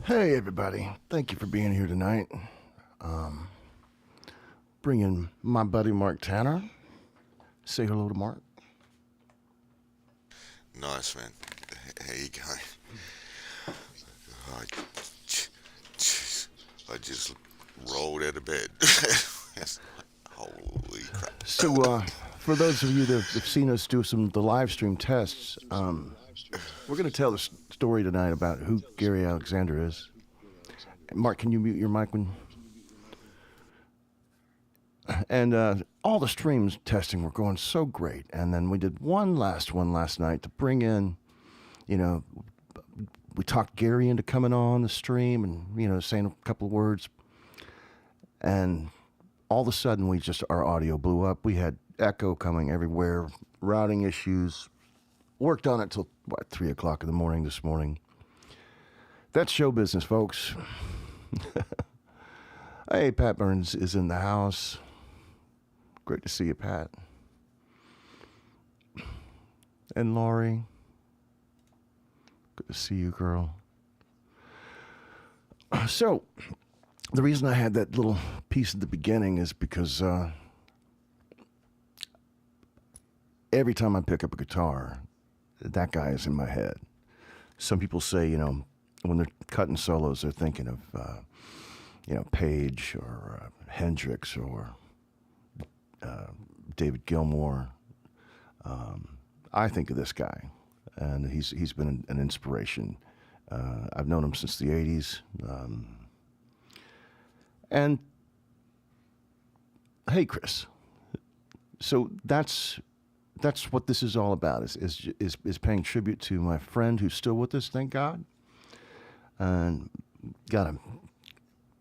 Hey, everybody. Thank you for being here tonight. Bringing my buddy Mark Tanner. Say hello to Mark. Nice, man. How you going? I just rolled out of bed. Holy crap. So, for those of you that have seen us do the live stream tests, we're going to tell the story tonight about who Gary Alexander is. Mark, can you mute your mic when... And all the streams testing were going so great. And then we did one last night to bring in, we talked Gary into coming on the stream and, saying a couple of words. And all of a sudden, our audio blew up. We had echo coming everywhere, routing issues. Worked on it till, 3 o'clock in the morning this morning. That's show business, folks. Hey, Pat Burns is in the house. Great to see you, Pat. And Laurie. Good to see you, girl. So, the reason I had that little piece at the beginning is because every time I pick up a guitar, that guy is in my head. Some people say, when they're cutting solos, they're thinking of, Page or Hendrix or David Gilmour. I think of this guy, and he's been an inspiration. I've known him since the 80s. And hey, Chris. So that's what this is all about. Is paying tribute to my friend who's still with us, thank God, and got a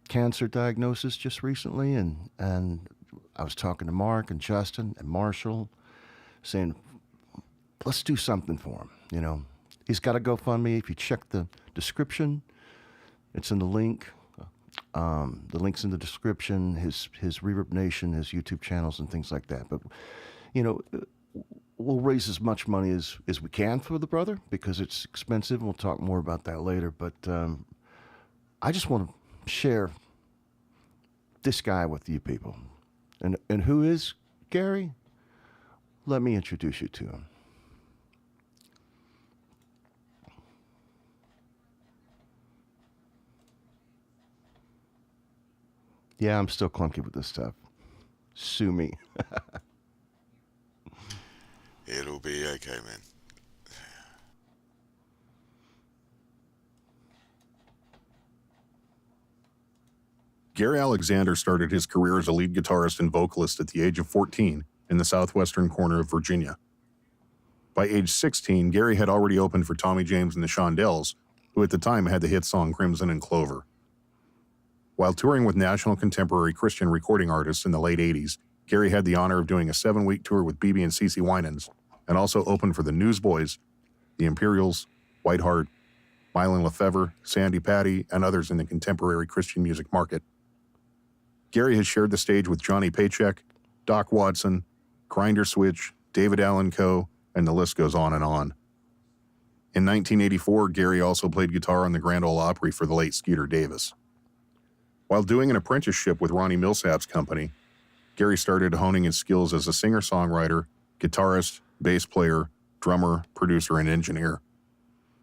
cancer diagnosis just recently, and I was talking to Mark and Justin and Marshall, saying, let's do something for him. He's got a GoFundMe. If you check the description, it's in the link. The link's in the description. His ReverbNation, his YouTube channels, and things like that. But we'll raise as much money as we can for the brother because it's expensive. We'll talk more about that later. But I just want to share this guy with you people. And who is Gary? Let me introduce you to him. Yeah, I'm still clunky with this stuff. Sue me. It'll be okay, man. Gary Alexander started his career as a lead guitarist and vocalist at the age of 14 in the southwestern corner of Virginia. By age 16, Gary had already opened for Tommy James and the Shondells, who at the time had the hit song Crimson and Clover. While touring with national contemporary Christian recording artists in the late 80s, Gary had the honor of doing a 7-week tour with BB and CeCe Winans, and also opened for the Newsboys, the Imperials, Whiteheart, Mylon Lefevre, Sandy Patty, and others in the contemporary Christian music market. Gary has shared the stage with Johnny Paycheck, Doc Watson, Grinder Switch, David Allan Coe, and the list goes on and on. In 1984, Gary also played guitar on the Grand Ole Opry for the late Skeeter Davis. While doing an apprenticeship with Ronnie Millsap's company, Gary started honing his skills as a singer-songwriter, guitarist, bass player, drummer, producer, and engineer.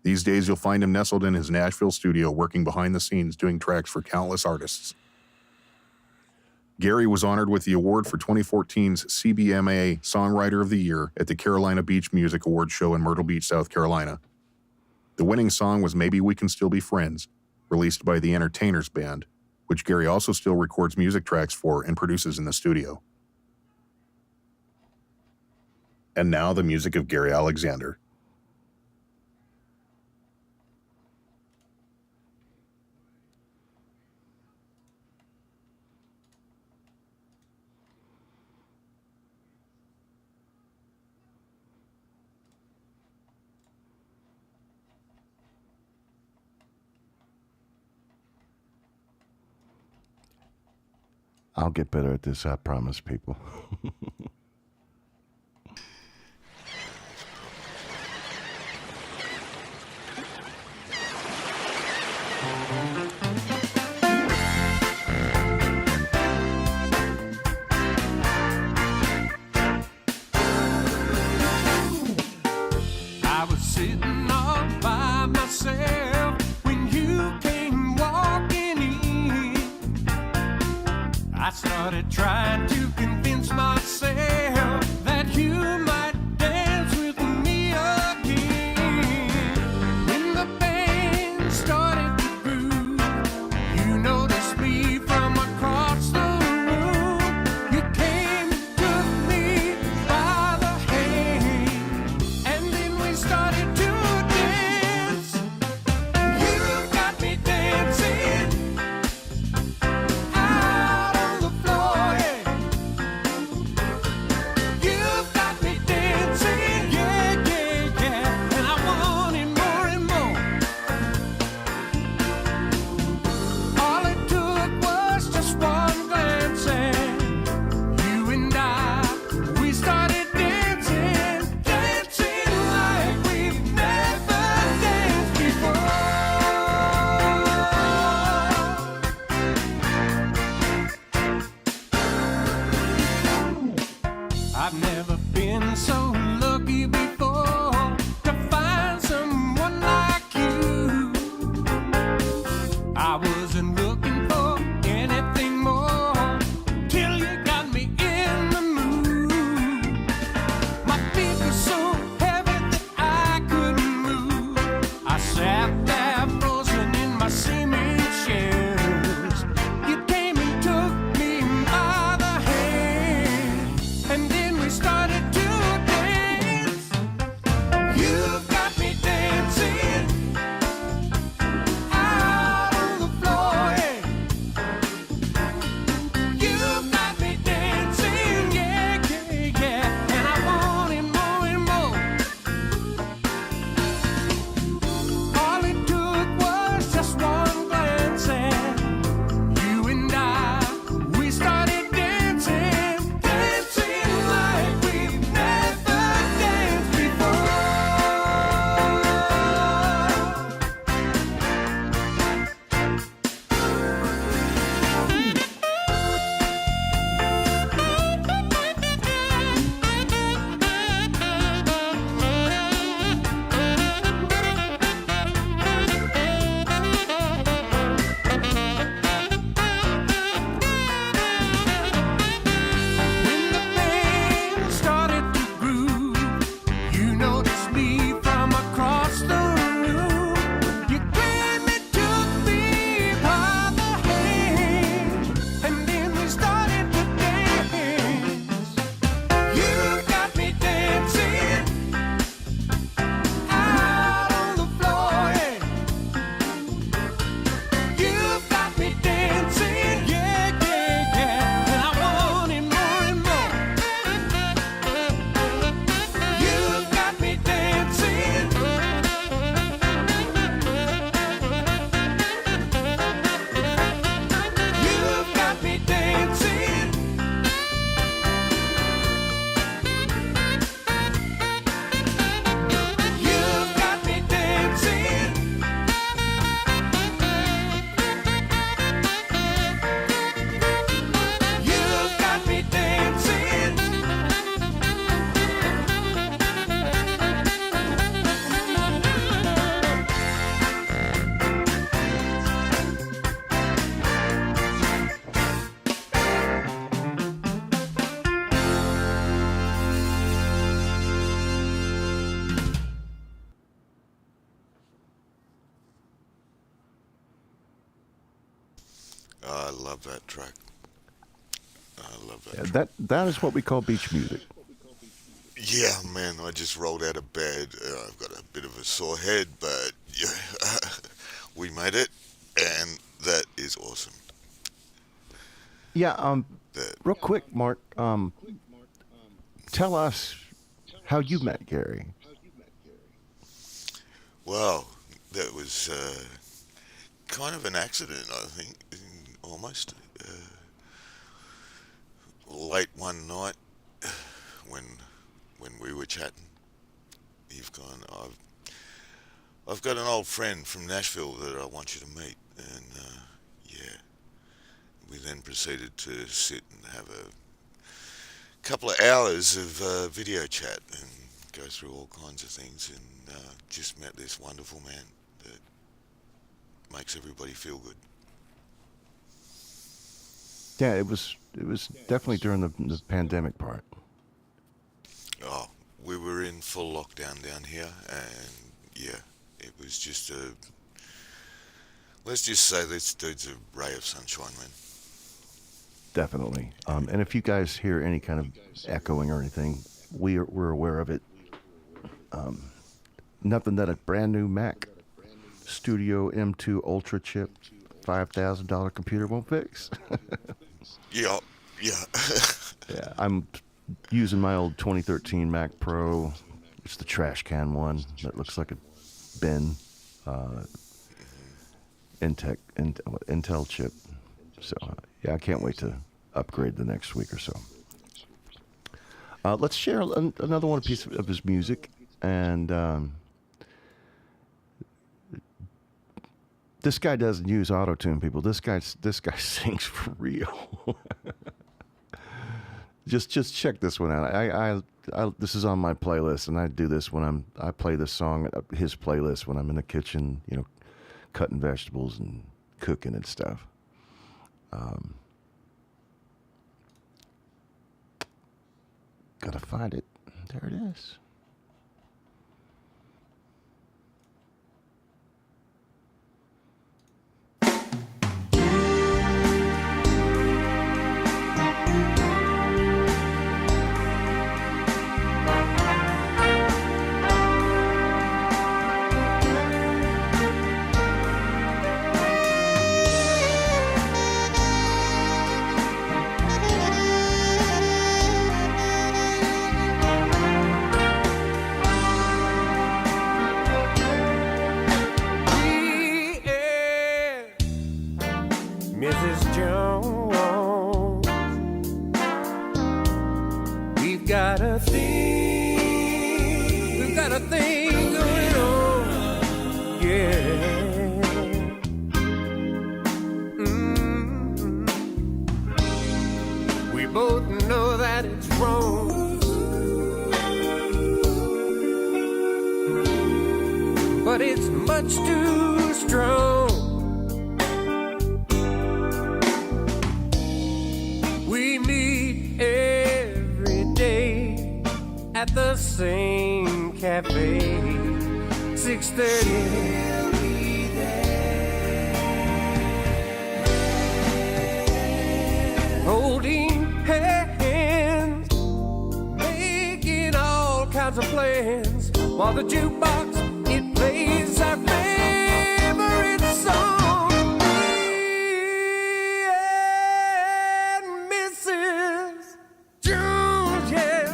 These days, you'll find him nestled in his Nashville studio working behind the scenes doing tracks for countless artists. Gary was honored with the award for 2014's CBMA Songwriter of the Year at the Carolina Beach Music Awards show in Myrtle Beach, South Carolina. The winning song was Maybe We Can Still Be Friends, released by the Entertainers Band, which Gary also still records music tracks for and produces in the studio. And now the music of Gary Alexander. I'll get better at this, I promise, people. I was sitting all by myself when you came walking in. I started trying to convince myself that you might dance with me again. When the band started to groove, you noticed me from across the room. You came and took me by the hand, and then we started to dance. You got me dancing out on the floor, yeah. You got me dancing, yeah, yeah, yeah. And I wanted more and more. All it took was just one glance, and you and I, we started dancing, dancing like we've never danced before. I've never been so lucky before to find someone like you. I wasn't looking for anything more till you got me in the mood. My feet were so heavy that I couldn't move. I sat there frozen in my cement shoes. You came and took me by the hand, and then we started to dance. You got me dancing out on the floor, yeah. You got me dancing, yeah, yeah, yeah. And I wanted more and more. All it took was just one glance, and you and I, we started dancing, dancing like we've never danced before. When the band started to groove, you noticed me from across the room. You came and took me by the hand, and then we started to dance. You got me dancing out on the floor, yeah. You got me dancing, yeah, yeah, yeah. And I wanted more and more. You got me dancing. You got me dancing. You got me dancing. You got me dancing. I love that track. I love that. Yeah, track. that is what we call beach music. Yeah, man, I just rolled out of bed. I've got a bit of a sore head, but yeah, we made it, and that is awesome. Yeah, That, real quick, Mark, tell us how you met Gary. wow, that was kind of an accident, I think, almost. Late one night, when we were chatting, you've gone, I've got an old friend from Nashville that I want you to meet, and yeah, we then proceeded to sit and have a couple of hours of video chat and go through all kinds of things, and just met this wonderful man that makes everybody feel good. Yeah, it was definitely during the pandemic part. Oh, we were in full lockdown down here, and yeah, it was just let's just say this dude's a ray of sunshine, man. Definitely. And if you guys hear any kind of echoing or anything, we're aware of it. Nothing that a brand new Mac Studio M2 Ultra chip, $5,000 computer won't fix. Yeah. Yeah, I'm using my old 2013 Mac Pro. It's the trash can one that looks like a bin. Intel chip. So yeah, I can't wait to upgrade the next week or so. Let's share another one piece of his music, and this guy doesn't use auto-tune, people. This guy sings for real. Just check this one out. I this is on my playlist, and I do this when I play this song, his playlist, when I'm in the kitchen, cutting vegetables and cooking and stuff. Gotta find it. There it is. Mrs. Jones, we've got a thing going on, yeah. We both know that it's wrong, but it's much too strong. At the same cafe, 6:30. She'll be there, holding hands, making all kinds of plans, while the jukebox, it plays our favorite song. Me and Mrs. Jones, yeah.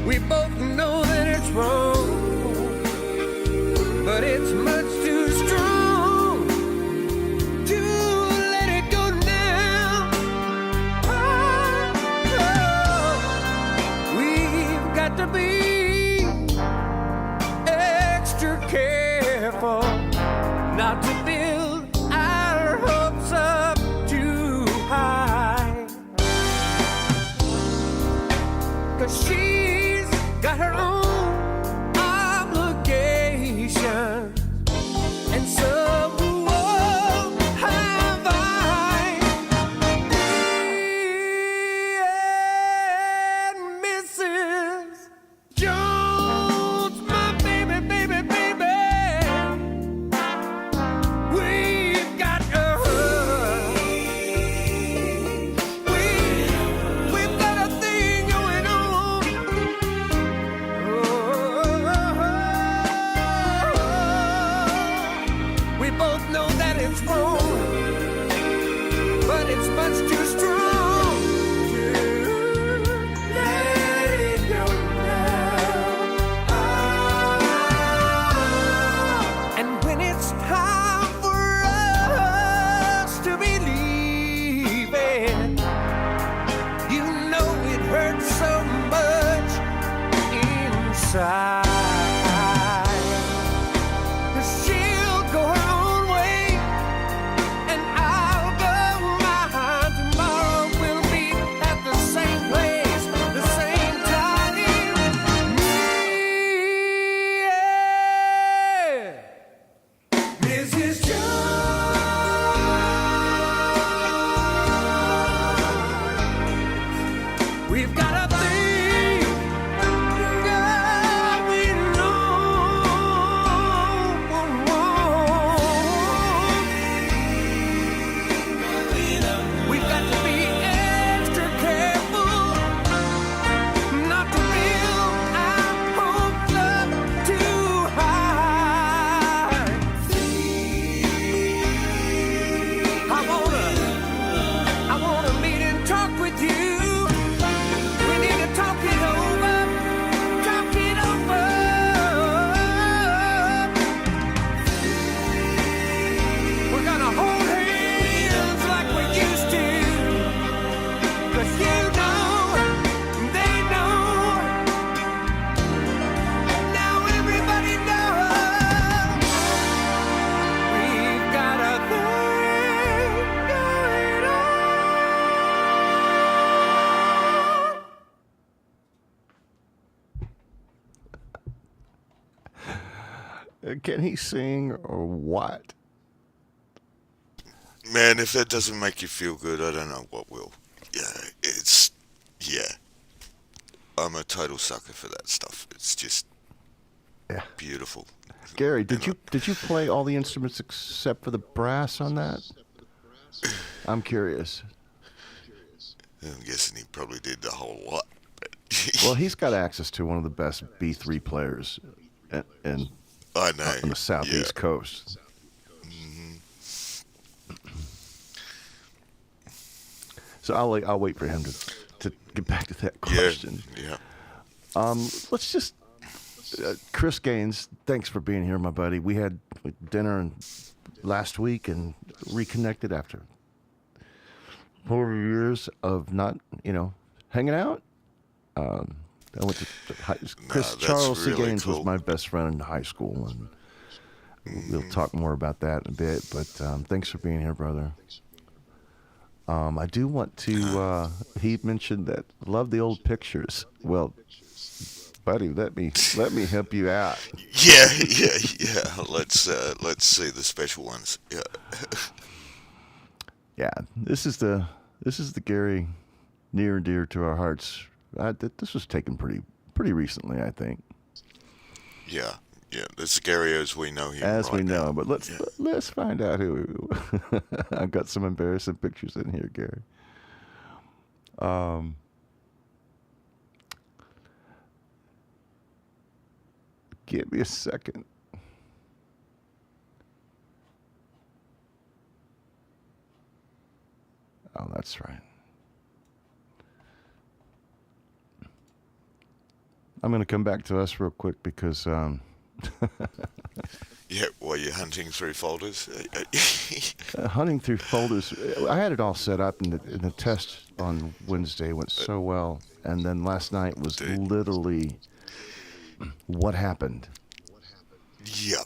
We both know that it's wrong, but it's much too strong to let it go now. We've got to be extra careful not to build our hopes up too high, 'cause she's got her own obligations, and so have I. And Mrs. Jones, my baby, baby, baby, we've got we've got a thing going on. We both know that it's wrong, but it's much too strong to let it go now. Can he sing or what? Man, if that doesn't make you feel good, I don't know what will. Yeah. I'm a total sucker for that stuff. It's just Yeah. beautiful. Gary, did you play all the instruments except for the brass on that? I'm curious. I'm guessing he probably did the whole lot. Well, he's got access to one of the best B3 players in I know. on the southeast coast. So I'll wait for him to get back to that question. Yeah. Let's just Chris Gaines, thanks for being here, my buddy. We had dinner last week and reconnected after 4 years of not, hanging out. I went to Charles C. really Gaines was cool. my best friend in high school, and we'll talk more about that in a bit. But thanks for being here, brother. I do want to. He mentioned that love the old pictures. Well, buddy, let me help you out. Yeah. Let's see the special ones. Yeah. Yeah, this is the Gary near and dear to our hearts. This was taken pretty recently, I think. Yeah. That's Gary as we know him. As right we know, now. but let's find out who. I've got some embarrassing pictures in here, Gary. Give me a second. Oh, that's right. I'm going to come back to us real quick because Yeah, while you're hunting through folders. hunting through folders. I had it all set up, and the test on Wednesday went so well, and then last night was literally what happened. Yeah.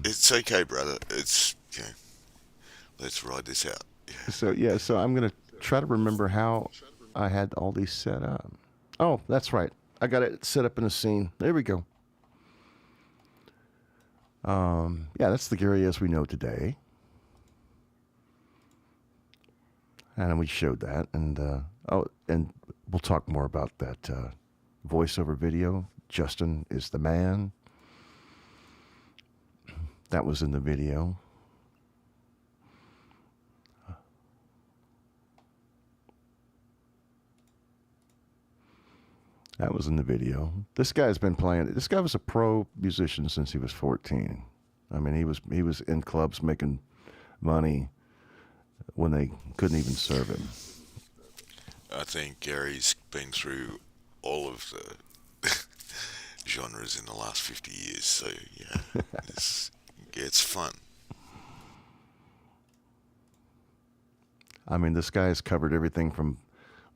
It's okay, brother. It's let's ride this out. Yeah. So I'm going to try to remember how I had all these set up. Oh, that's right. I got it set up in a scene. There we go. That's the Gary as we know today. And we showed that. And and we'll talk more about that voiceover video. Justin is the man. That was in the video. That was in the video. This guy's been playing. This guy was a pro musician since he was 14. I mean, he was in clubs making money when they couldn't even serve him. I think Gary's been through all of the genres in the last 50 years. So yeah, it's fun. I mean, this guy's covered everything from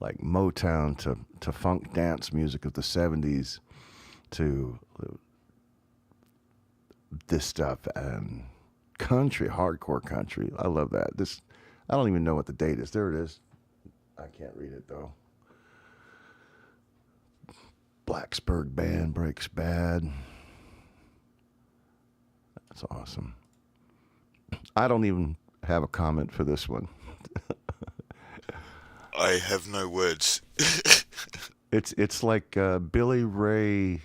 like Motown to funk dance music of the 70s to this stuff and country, hardcore country. I love that. I don't even know what the date is. There it is. I can't read it though. Blacksburg Band Breaks Bad. That's awesome. I don't even have a comment for this one. I have no words. It's like Billy Ray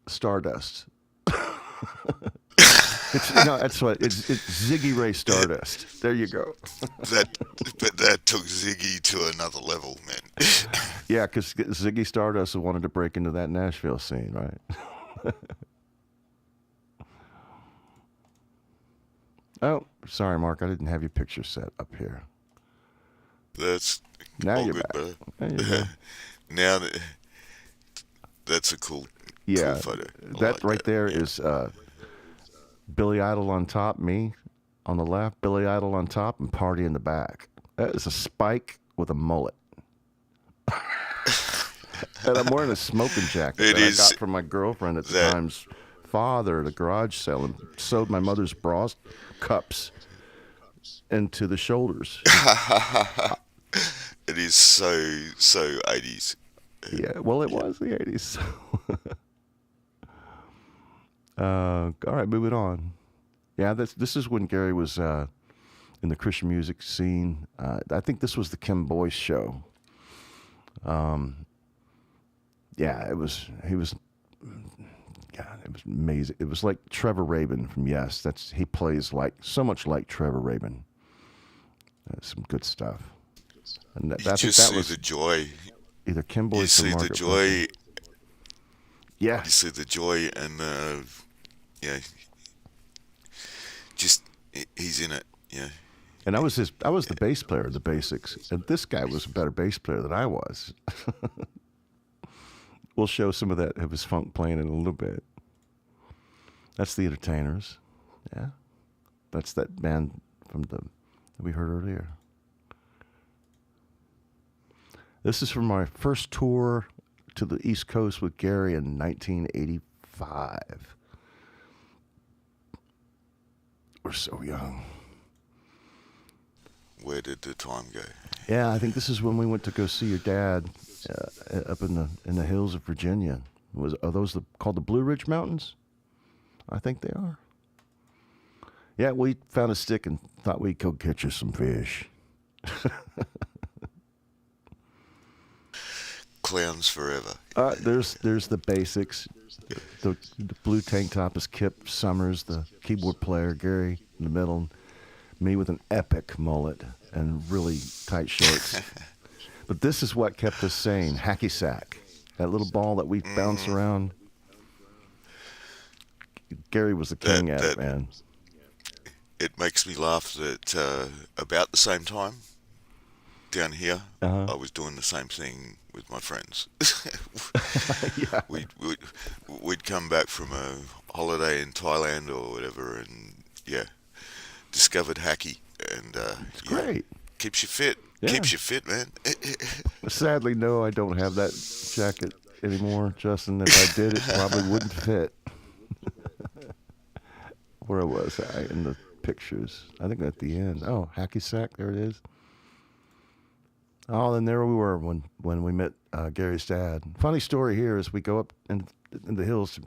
Stardust. That's what it's Ziggy Ray Stardust. There you go. But that took Ziggy to another level, man. Yeah, because Ziggy Stardust wanted to break into that Nashville scene, right? Oh, sorry, Mark. I didn't have your picture set up here. That's Now all you're good, back. brother. There you go. Now that's a cool photo. I That like right there is Billy Idol on top, me on the left, Billy Idol on top, and Party in the back. That is a Spike with a mullet. And I'm wearing a smoking jacket that I got from my girlfriend at the time's father at a garage sale, and sewed my mother's bra cups into the shoulders. It is so 80s. Yeah, well, it was the 80s. All right, moving on. Yeah, this is when Gary was in the Christian music scene. I think this was the Kim Boyce show. Yeah, he was, God, it was amazing. It was like Trevor Rabin from Yes. He plays so much like Trevor Rabin. Some good stuff. And You I think just that see was the joy. either Kim You Boyce or see the Margaret joy. Wilson. Yeah. You see the joy, and yeah, just he's in it. Yeah. And I was the bass player of the Basics, and this guy was a better bass player than I was. We'll show some of that of his funk playing in a little bit. That's the Entertainers. Yeah. That's that band that we heard earlier. This is from my first tour to the East Coast with Gary in 1985. We're so young. Where did the time go? Yeah, I think this is when we went to go see your dad up in the hills of Virginia. Are those called the Blue Ridge Mountains? I think they are. Yeah, we found a stick and thought we'd go catch us some fish. Clowns forever. There's the Basics. The blue tank top is Kip Summers, the keyboard player. Gary in the middle. Me with an epic mullet and really tight shorts. But this is what kept us sane. Hacky sack. That little ball that we bounce around. Gary was the king at it, man. It makes me laugh that about the same time down here, I was doing the same thing with my friends. Yeah. We'd come back from a holiday in Thailand or whatever, and discovered hacky, and Great. keeps you fit. Yeah. Keeps you fit, man. Sadly, no, I don't have that jacket anymore, Justin. If I did, it probably wouldn't fit. Where was I in the pictures? I think at the end. Oh, hacky sack. There it is. Oh, then there we were when we met Gary's dad. Funny story here is we go up in the hills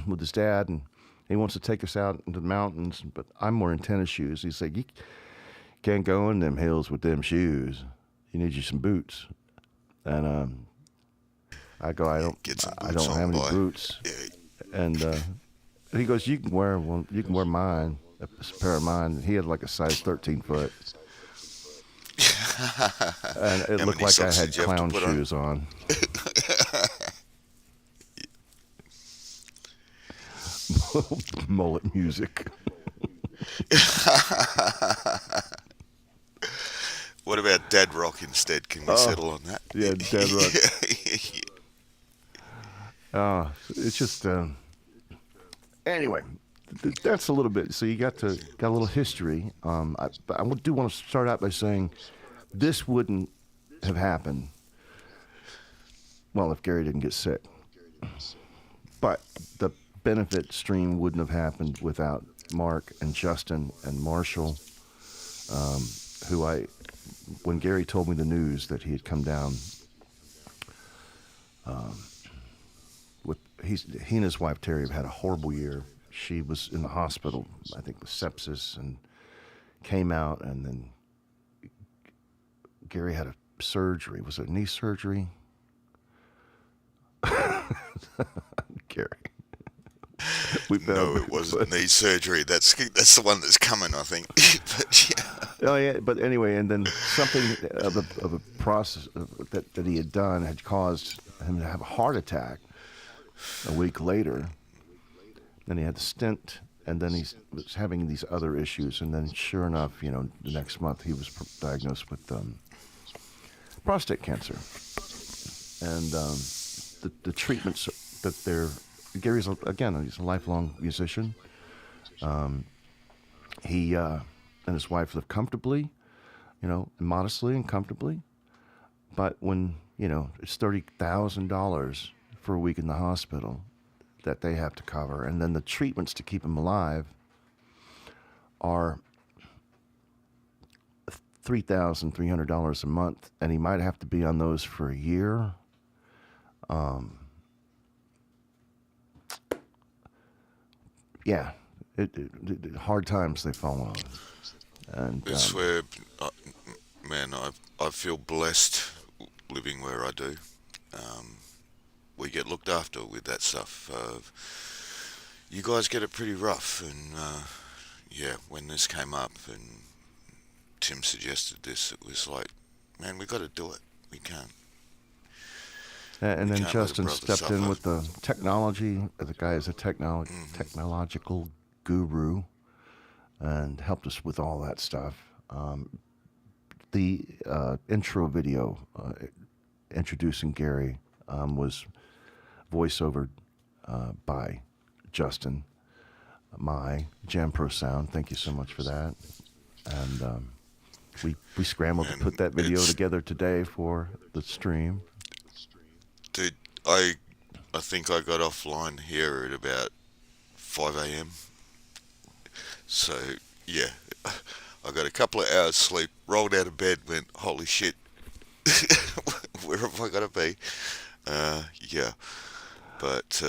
with his dad, and he wants to take us out into the mountains, but I'm more in tennis shoes. He's like, you can't go in them hills with them shoes. You need you some boots. And I go, I don't have any boots. Yeah. And he goes, you can wear mine, a pair of mine. And he had like a size 13 foot. And it looked like I had clown shoes on. Mullet music. What about dad rock instead? Can we settle on that? Yeah, dad rock. It's just anyway. That's a little bit. So you got a little history. I do want to start out by saying this wouldn't have happened. Well, if Gary didn't get sick, but the benefit stream wouldn't have happened without Mark and Justin and Marshall, when Gary told me the news that he had come down, he and his wife Terry have had a horrible year. She was in the hospital, I think, with sepsis, and came out, and then Gary had a surgery. Was it knee surgery? Gary. No, it wasn't knee surgery. That's the one that's coming, I think. But yeah. Oh yeah, but anyway, and then something of a process that he had done had caused him to have a heart attack a week later. Then he had the stent, and then he was having these other issues, and then sure enough, the next month he was diagnosed with prostate cancer, and the treatments that Gary's he's a lifelong musician. He and his wife live comfortably, modestly and comfortably, but when it's $30,000 for a week in the hospital that they have to cover, and then the treatments to keep him alive are $3,300 a month, and he might have to be on those for a year Yeah, hard times they fall on. And It's where, man, I feel blessed living where I do. We get looked after with that stuff. You guys get it pretty rough, and yeah, when this came up and Tim suggested this, it was like, man, we got to do it. We can't. and then can't let a Justin brother stepped in suffer. with the technology. The guy is a technological guru, and helped us with all that stuff. The intro video introducing Gary was voiceovered by Justin, my Jam Pro Sound. Thank you so much for that. And we scrambled to And put that video it's- together today for the stream. Dude, I think I got offline here at about 5 a.m. So, yeah, I got a couple of hours sleep, rolled out of bed, went, holy shit, where have I got to be? Yeah, but,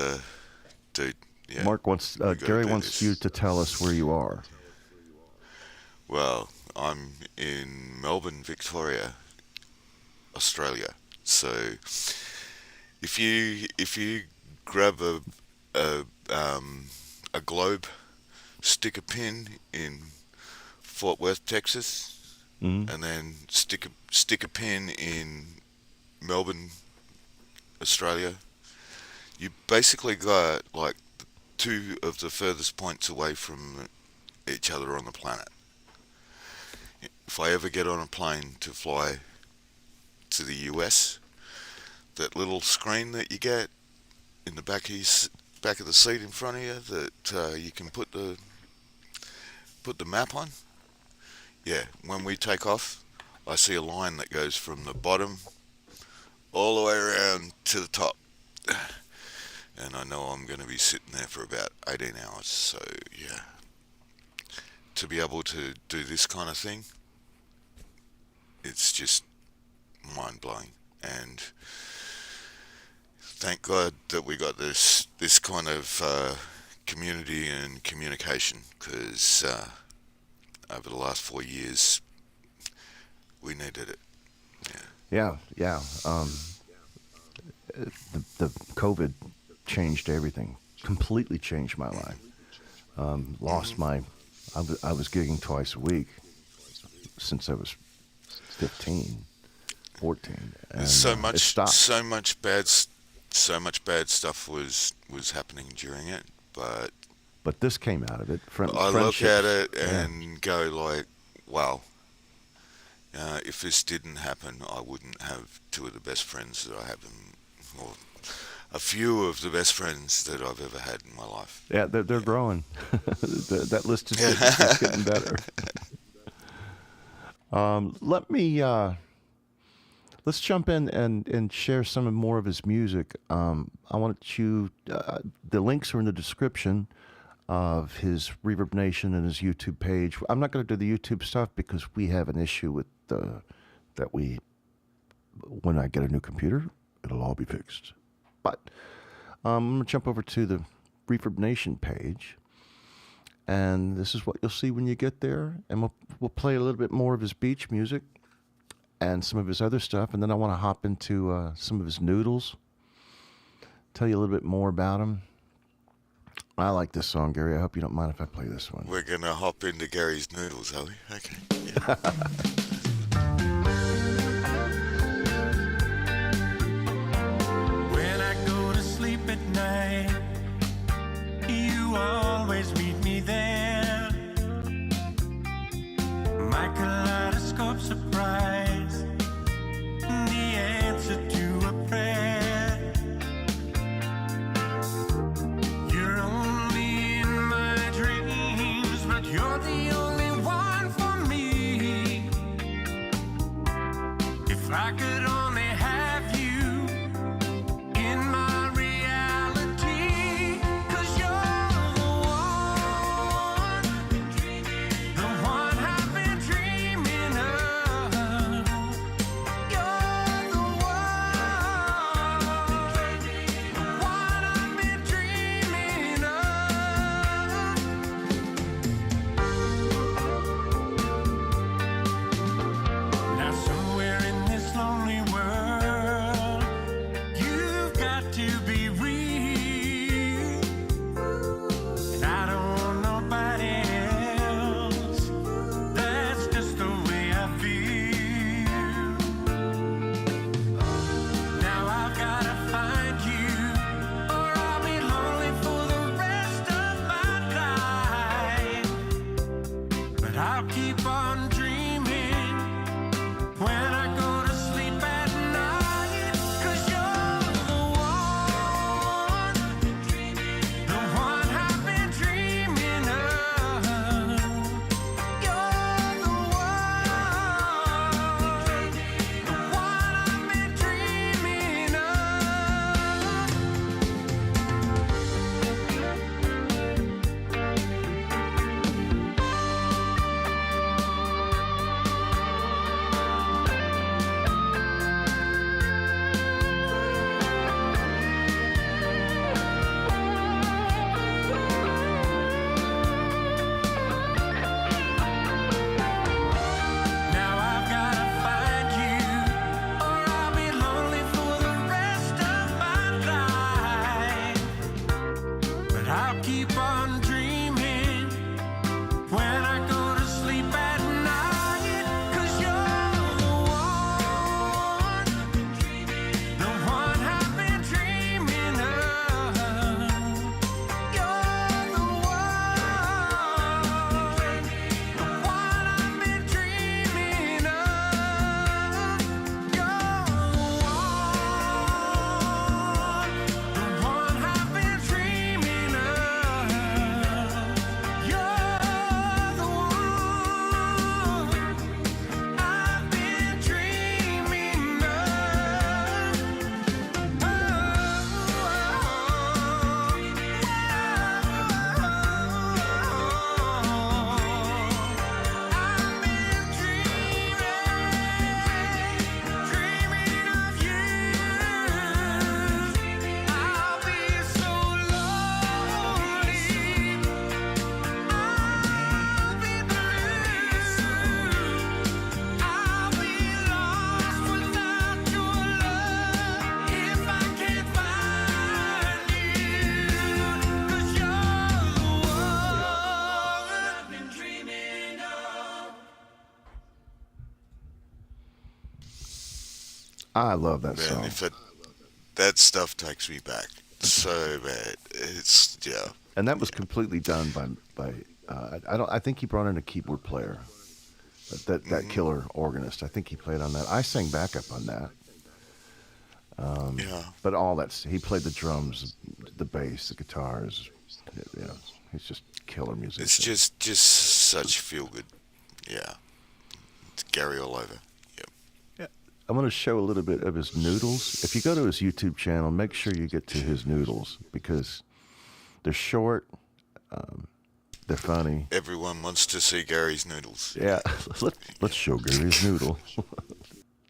dude, yeah. Mark wants we gotta Gary do wants this. you to tell us where you are. Well, I'm in Melbourne, Victoria, Australia. So, if you grab a globe, stick a pin in Fort Worth, Texas, Mhm. and then stick a pin in Melbourne, Australia, you basically got like two of the furthest points away from each other on the planet. If I ever get on a plane to fly to the US, that little screen that you get in the back of the seat in front of you that you can put the map on. Yeah, when we take off, I see a line that goes from the bottom all the way around to the top, and I know I'm going to be sitting there for about 18 hours. So yeah, to be able to do this kind of thing, it's just mind-blowing. And thank God that we got this kind of community and communication, because over the last 4 years we needed it. Yeah. The COVID changed everything. Completely changed my life. Lost my. I was gigging twice a week since I was 15, 14, and There's so it much stopped. so much bad stuff was happening during it, but But this came out of it. I look at it Yeah. and go like, wow, if this didn't happen, I wouldn't have two of the best friends that I have, or a few of the best friends that I've ever had in my life. Yeah, they're growing. That list is keeps getting better. Let's jump in and share some more of his music. I want you. The links are in the description of his ReverbNation and his YouTube page. I'm not going to do the YouTube stuff because we have an issue with that when I get a new computer, it'll all be fixed. But I'm going to jump over to the ReverbNation page, and this is what you'll see when you get there. And we'll play a little bit more of his beach music and some of his other stuff, and then I want to hop into some of his noodles, tell you a little bit more about him. I like this song, Gary. I hope you don't mind if I play this one. We're gonna hop into Gary's Noodles, are we? Okay. Yeah. When I go to sleep at night, you always meet me there. My kaleidoscope surprise, the answer to a prayer. You're only in my dreams, but you're the only one for me. I love that Man, song. if it that stuff takes me back so bad. It's yeah. And that was completely done by I don't I think he brought in a keyboard player. That Hmm. killer organist. I think he played on that. I sang backup on that. Yeah. But all that's he played the drums, the bass, the guitars. You know, he's just killer It's musician. just such feel good. Yeah. It's Gary all over. Yep. Yeah. I'm going to show a little bit of his noodles. If you go to his YouTube channel, make sure you get to his noodles because they're short, they're funny. Everyone wants to see Gary's noodles. Yeah, let's show Gary's noodle.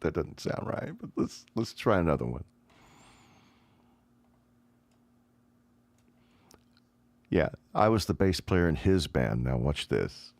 That doesn't sound right, but let's try another one. Yeah, I was the bass player in his band. Now watch this.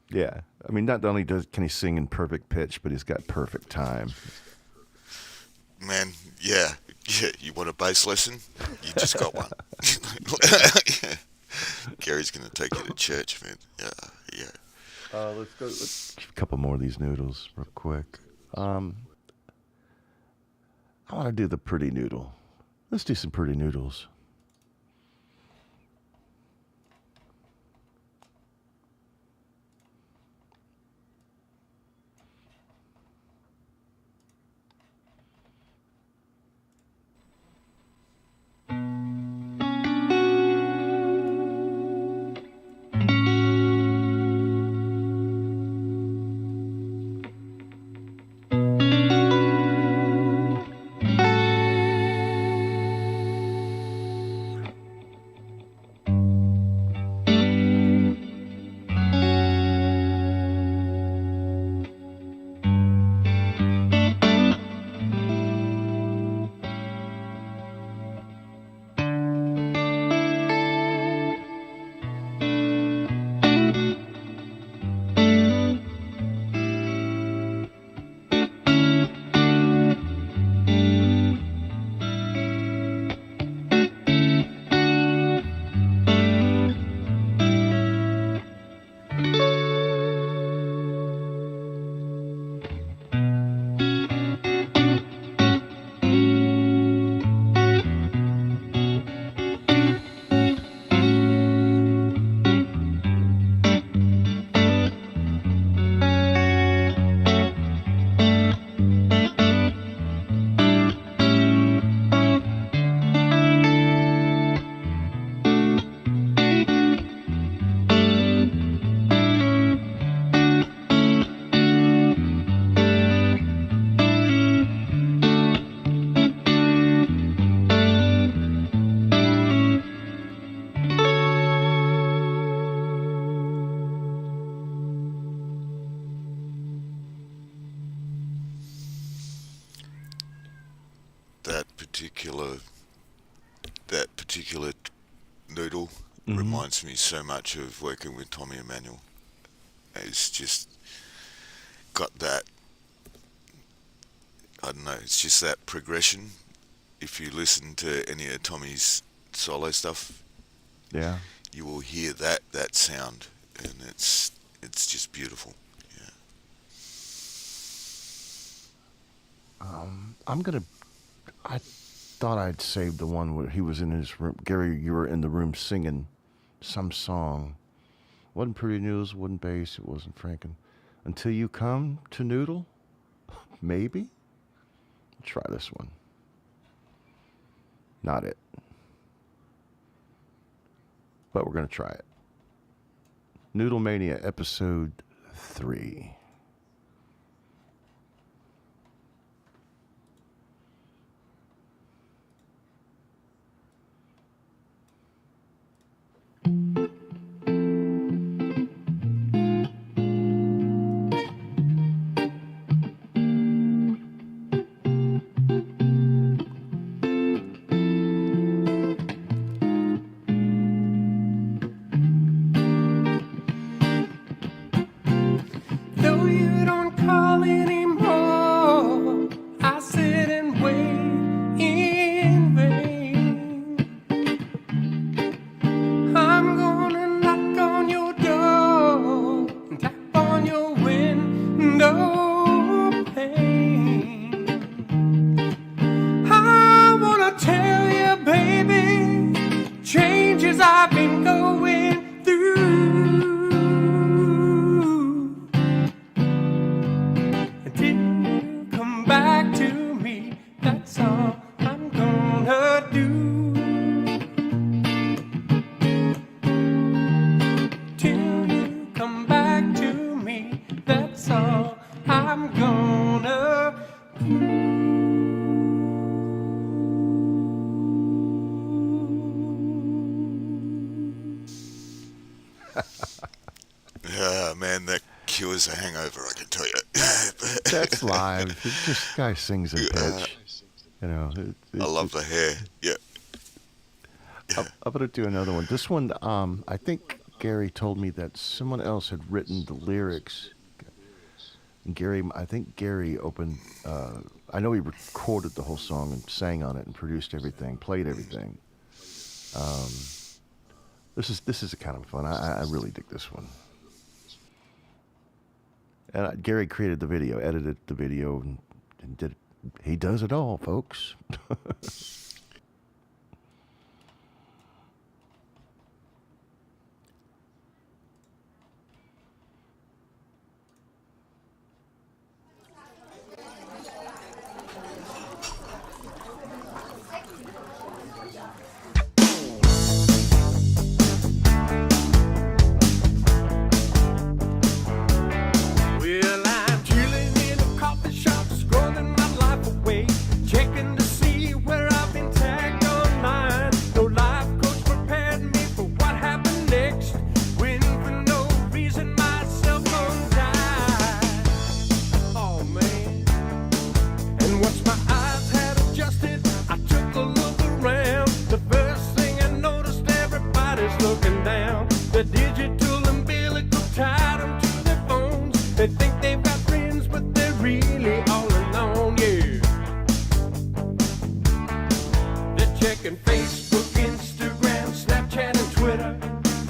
Yeah, I mean, not only can he sing in perfect pitch, but he's got perfect time. Man, yeah. Yeah, you want a bass lesson? You just got one. Gary's gonna take you to church, man. Yeah, yeah. Let's go. Let's a couple more of these noodles real quick. I want to do the pretty noodle. Let's do some pretty noodles. That particular that particular noodle Mhm. reminds me so much of working with Tommy Emmanuel. It's just got that, I don't know, it's just that progression. If you listen to any of Tommy's solo stuff, Yeah. you will hear that sound, and it's just beautiful. Yeah. I thought I'd saved the one where he was in his room. Gary, you were in the room singing some song. Wasn't Pretty Noodles, wasn't Bass, it wasn't Franken. Until You Come to Noodle? Maybe? Try this one. Not it. But we're going to try it. Noodle Mania, episode 3. Though you don't call anymore, I sit and wait in vain. I'm gonna knock on your door and tap on your window pane. I wanna tell you, baby, changes I've been going through. Until you come back to me, that's all I'm gonna do. Till you come back to me, that's all I'm gonna Man, that cures a hangover, I can tell you. That's live. It's just guy sings in pitch. You know, I love the hair. Yeah. I'm going to do another one. This one, I think Gary told me that someone else had written the lyrics. And I think Gary opened, I know he recorded the whole song and sang on it and produced everything, played everything. This is a kind of fun. I really dig this one. And Gary created the video, edited the video, and did. He does it all, folks. Well, I'm chilling in a coffee shop, scrolling my life away, checking to see where I've been tagged online. No life coach prepared me for what happened next, when for no reason my cell phone died. Oh man. And once my eyes had adjusted, I took a look around. The first thing I noticed, everybody's looking down. The digital umbilical tied them to their phones. They think they've got friends, but they're really all alone, yeah. They're checking Facebook, Instagram, Snapchat, and Twitter,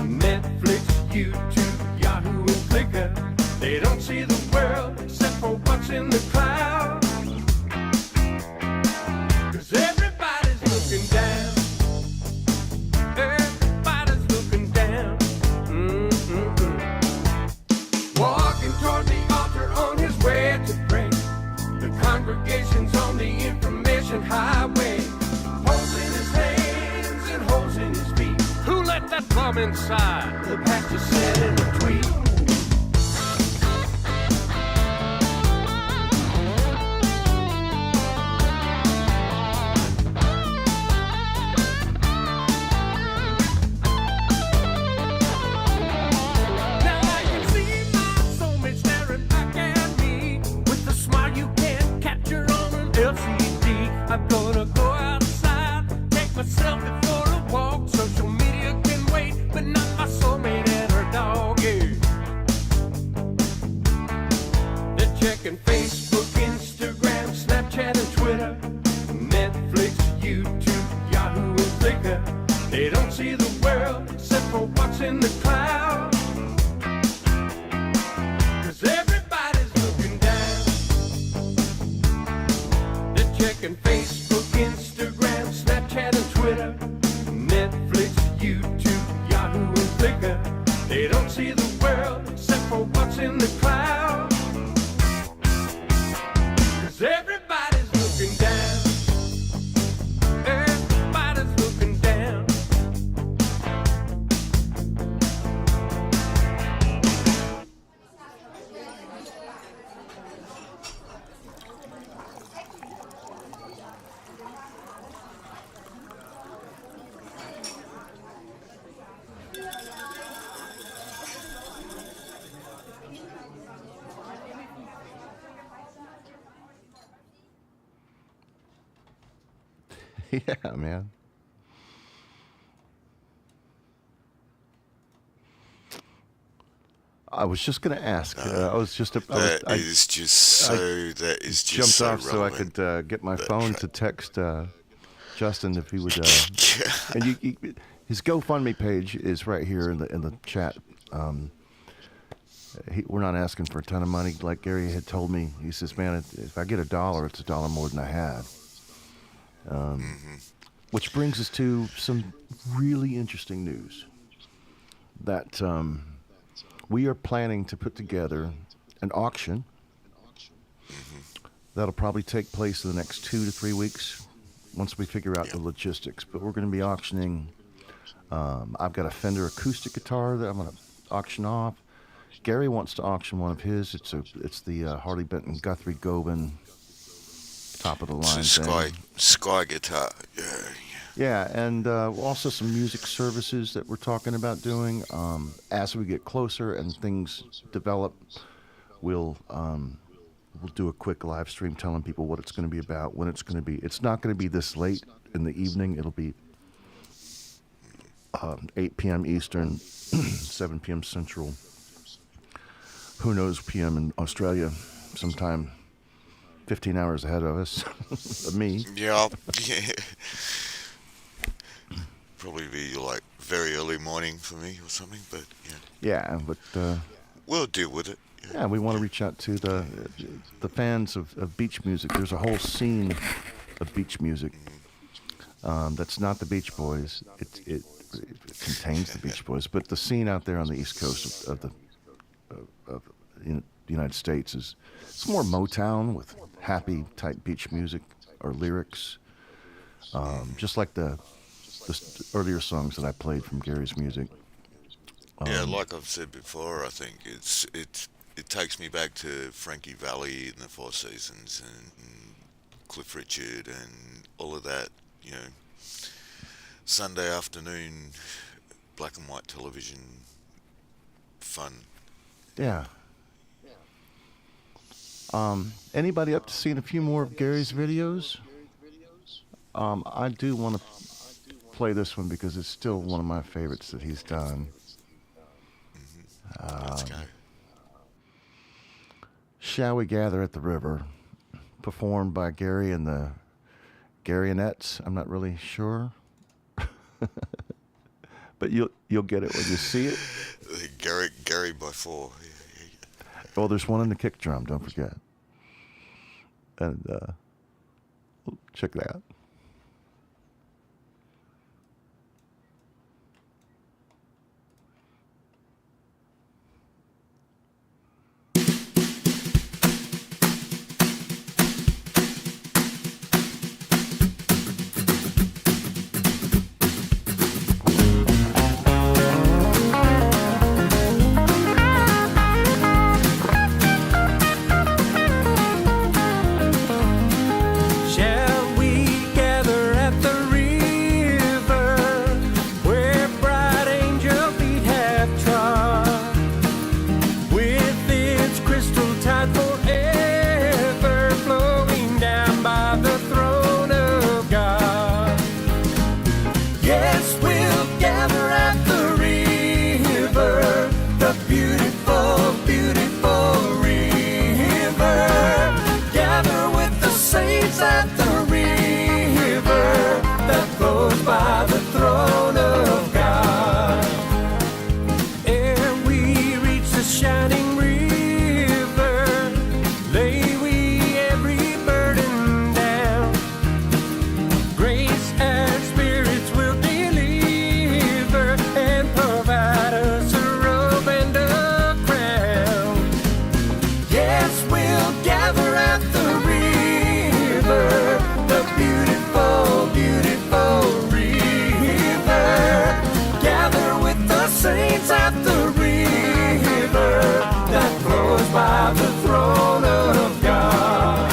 Netflix, YouTube, Yahoo, and Flickr. They don't see the world except for what's in the cloud. 'Cause everybody's looking down. Everybody's looking down. Walking toward the altar on his way to pray. The congregation's on the information highway. Holes in his hands and holes in his feet. Who let that bum inside? The pastor said in a tweet. Now I can see my soulmate staring back at me with a smile you can't capture on an LCD. I'm gonna go outside, take myself for a walk. Social media can wait, but not my soulmate and her dog, yeah. cloud. 'Cause everybody's looking down. They're checking Facebook, Instagram, Snapchat, and Twitter, Netflix, YouTube, Yahoo, and Flickr. They don't see the world except for what's in the cloud. 'Cause everybody's looking down. Everybody's looking down. Yeah, man. I was just going to ask. I was just. That is just so jumped so off so I relevant. could get my phone to text Justin if he would. And his GoFundMe page is right here in the chat. We're not asking for a ton of money, like Gary had told me. He says, "Man, if I get $1, it's $1 more than I had." Which brings us to some really interesting news. That we are planning to put together an auction. That'll probably take place in the next 2 to 3 weeks once we figure out the logistics. But we're going to be auctioning. I've got a Fender acoustic guitar that I'm going to auction off. Gary wants to auction one of his. It's the Harley Benton Guthrie Gobin top of the line It's a thing. sky guitar. Yeah, and also some music services that we're talking about doing. As we get closer and things develop, we'll do a quick live stream telling people what it's going to be about, when it's going to be. It's not going to be this late in the evening. It'll be 8 p.m. Eastern, 7 p.m. Central. Who knows p.m. in Australia? Sometime 15 hours ahead of us, of me. Yeah. Probably be like very early morning for me or something, but Yeah, but we'll deal with it. yeah, we want to reach out to the fans of beach music. There's a whole scene of beach music that's not the Beach Boys. It contains the Beach Boys, but the scene out there on the East Coast of the United States it's more Motown with happy type beach music or lyrics, just like the earlier songs that I played from Gary's music. Yeah, like I've said before, I think it takes me back to Frankie Valli and the Four Seasons and Cliff Richard and all of that. Sunday afternoon, black and white television, fun. Yeah. Anybody up to seeing a few more of Gary's videos? I do want to play this one because it's still one of my favorites that he's done. Let's go. Shall We Gather at the River, performed by Gary and the Garyonettes. I'm not really sure. But you'll get it when you see it. Gary by 4. Oh, there's one in the kick drum, don't forget. And check that out. Shall we saints at the river that flows by the throne of God.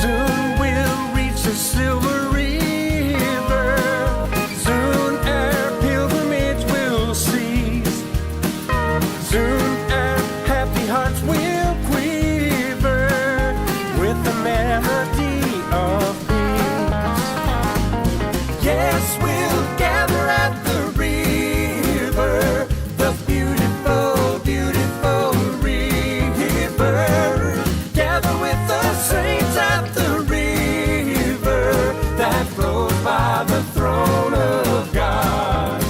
Soon we'll reach the silver river. Soon our pilgrimage will cease. Soon our happy hearts will quiver with the melody of peace. Yes, we'll gather at the river, the beautiful, beautiful river. Gather with the saints at the river that flows by the throne of God.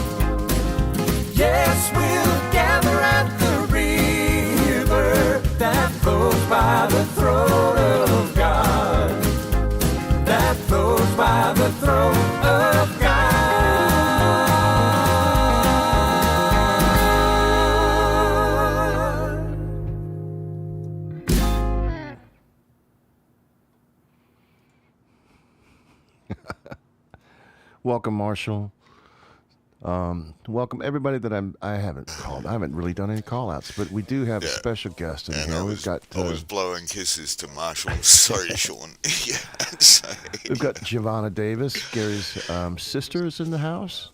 Yes, we'll gather at the river that flows by the throne of God. That flows by the throne of God. Welcome, Marshall. Welcome everybody that I haven't called. I haven't really done any call outs, but we do have a Yeah. special guest in And here. I We've was, got I was blowing kisses to Marshall. Sorry, Sean. Yeah. So, we've got Giovanna Davis, Gary's sister, is in the house.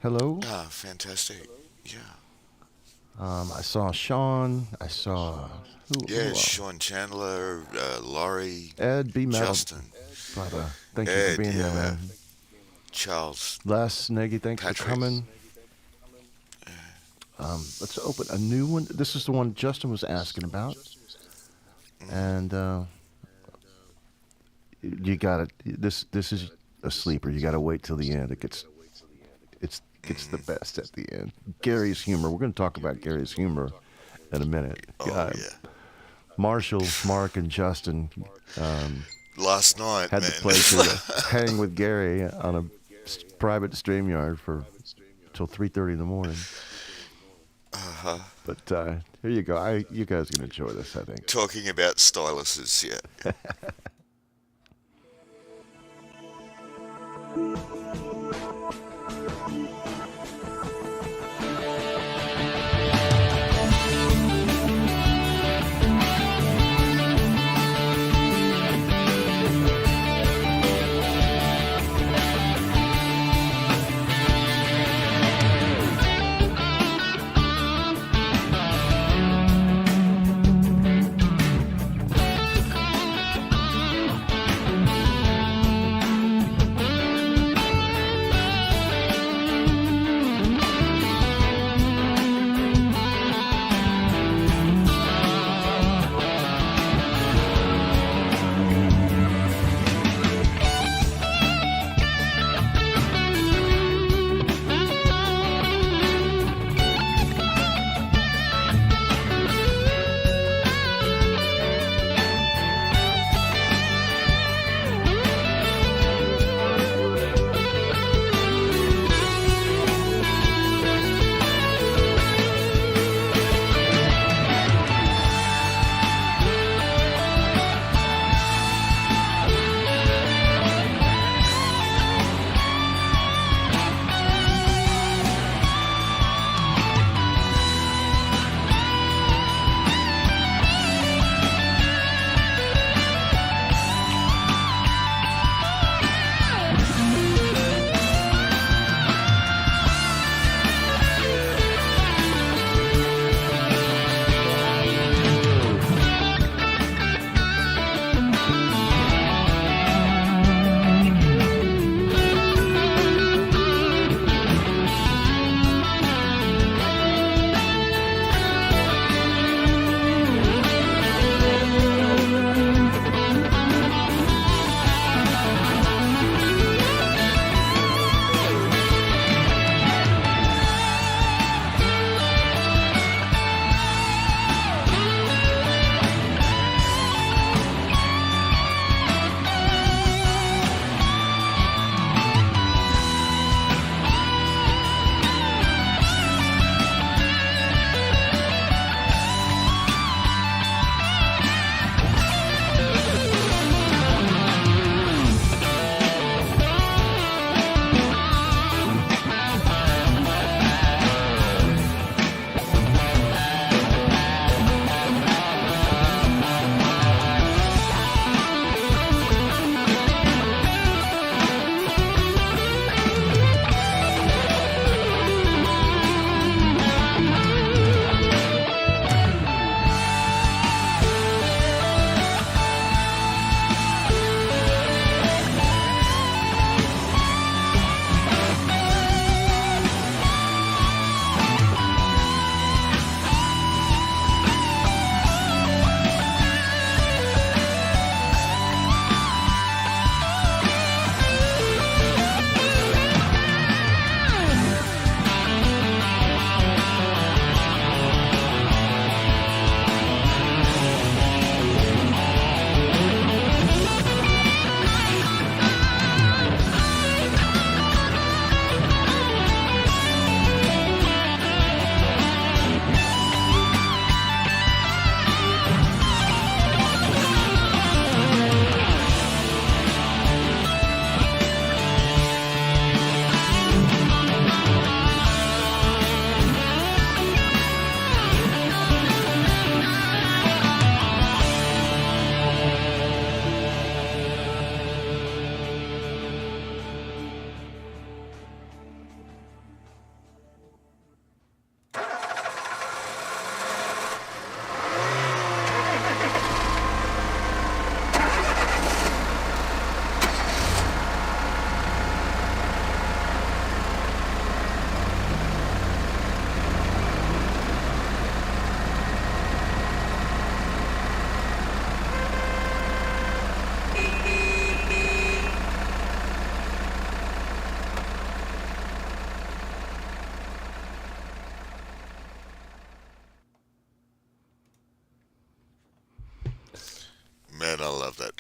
Hello. ah, fantastic. Yeah. I saw Sean. I saw who Yeah, else? Sean Chandler, Laurie, Ed B. Metal, Justin, brother. Thank you Ed, for being here, yeah. man. Charles. Les, Nagy, thanks Patrick. for coming. Let's open a new one. This is the one Justin was asking about, and you got to This is a sleeper. You got to wait till the end. It gets the best at the end. Gary's humor. We're going to talk about Gary's humor in a minute. Oh, yeah. Marshall, Mark, and Justin Last night, had man. the pleasure to hang with Gary on a private StreamYard for till 3:30 in the morning. Uh-huh. But here you go. You guys are gonna enjoy this, I think. Talking about styluses, yeah.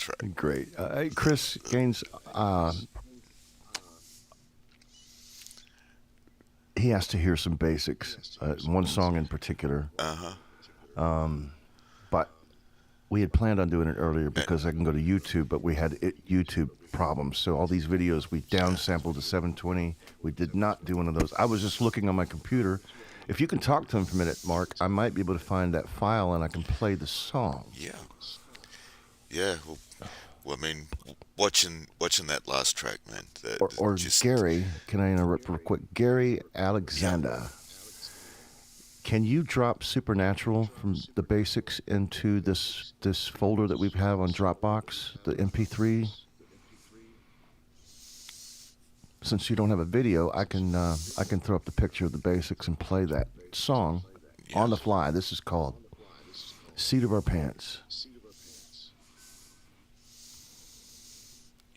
track. Great. Hey, Chris Gaines, he has to hear some basics, one song in particular. But we had planned on doing it earlier because I can go to YouTube, but we had YouTube problems. So all these videos, we downsampled to 720. We did not do one of those. I was just looking on my computer. If you can talk to him for a minute, Mark, I might be able to find that file and I can play the song. Yeah. Yeah. Well, I mean, watching that last track, man. Or Gary, can I interrupt real quick? Gary Alexander. Can you drop Supernatural from the basics into this folder that we have on Dropbox, the MP3? Since you don't have a video, I can throw up the picture of the basics and play that song on the fly. This is called "Seat of Our Pants."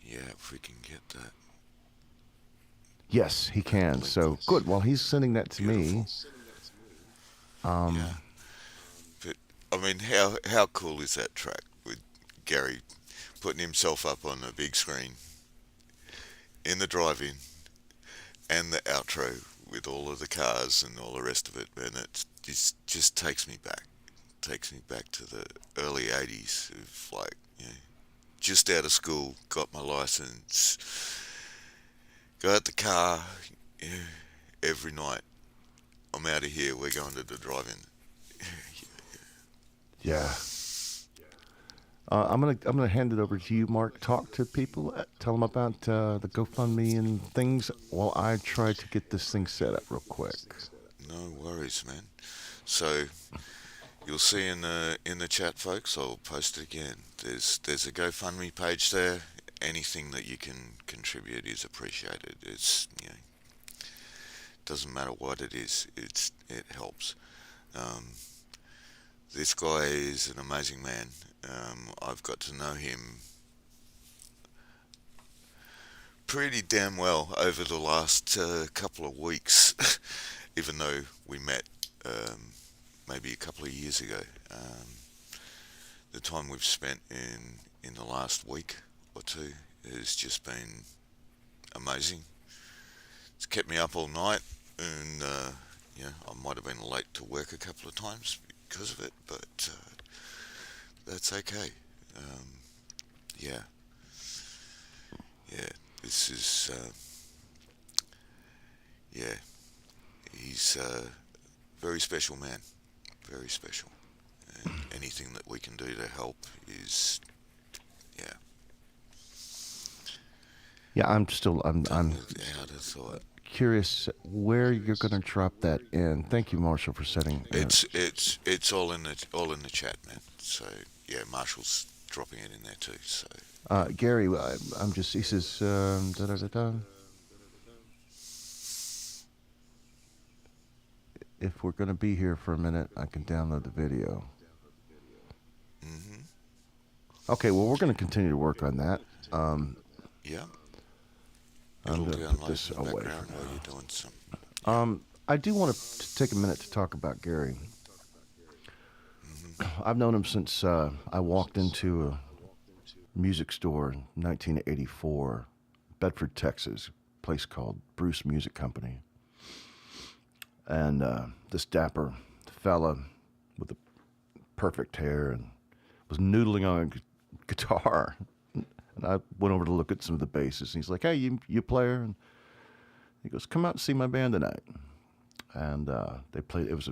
Yeah, if we can get that. Yes, he can. So good. Well, he's sending that to me. Yeah. But I mean, how cool is that track with Gary putting himself up on a big screen in the drive-in and the outro with all of the cars and all the rest of it, and it just takes me back to the early 80s of, like, you know, just out of school, got my license, got out the car, you know, every night. I'm out of here. We're going to the drive-in. Yeah. I'm gonna hand it over to you, Mark. Talk to people. Tell them about the GoFundMe and things while I try to get this thing set up real quick. No worries, man. So you'll see in the chat, folks. I'll post it again. There's a GoFundMe page there. Anything that you can contribute is appreciated. It's, you know, doesn't matter what it is. It helps. This guy is an amazing man. I've got to know him pretty damn well over the last couple of weeks, even though we met maybe a couple of years ago. The time we've spent in the last week or two has just been amazing. It's kept me up all night, and yeah, I might have been late to work a couple of times because of it, but that's okay. Yeah, this is yeah, he's a very special man, very special, and anything that we can do to help is, yeah. Yeah, I'm Out of thought. curious where you're going to drop that in. Thank you, Marshall, for setting. It's all in the chat, man. So yeah, Marshall's dropping it in there too. So Gary, I'm just. He says, if we're going to be here for a minute, I can download the video. Okay, well, we're going to continue to work on that. yeah. I'm It'll going to put this download in the away background for while now. you're doing some. I do want to take a minute to talk about Gary. I've known him since I walked into a music store in 1984, Bedford, Texas, a place called Bruce Music Company. And this dapper fella with the perfect hair and was noodling on a guitar. And I went over to look at some of the basses, and he's like, "Hey, you player?" And he goes, "Come out and see my band tonight." And they played. It was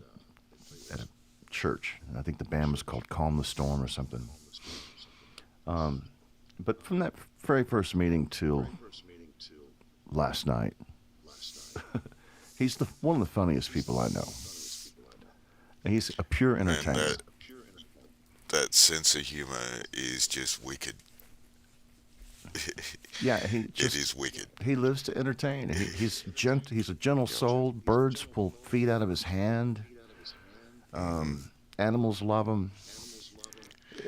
at a church, and I think the band was called Calm the Storm or something. But from that very first meeting till last night, he's one of the funniest people I know. And he's a pure entertainer. And that sense of humor is just wicked. Yeah, It is wicked. He lives to entertain. He's a gentle soul. Birds will feed out of his hand. Animals love him.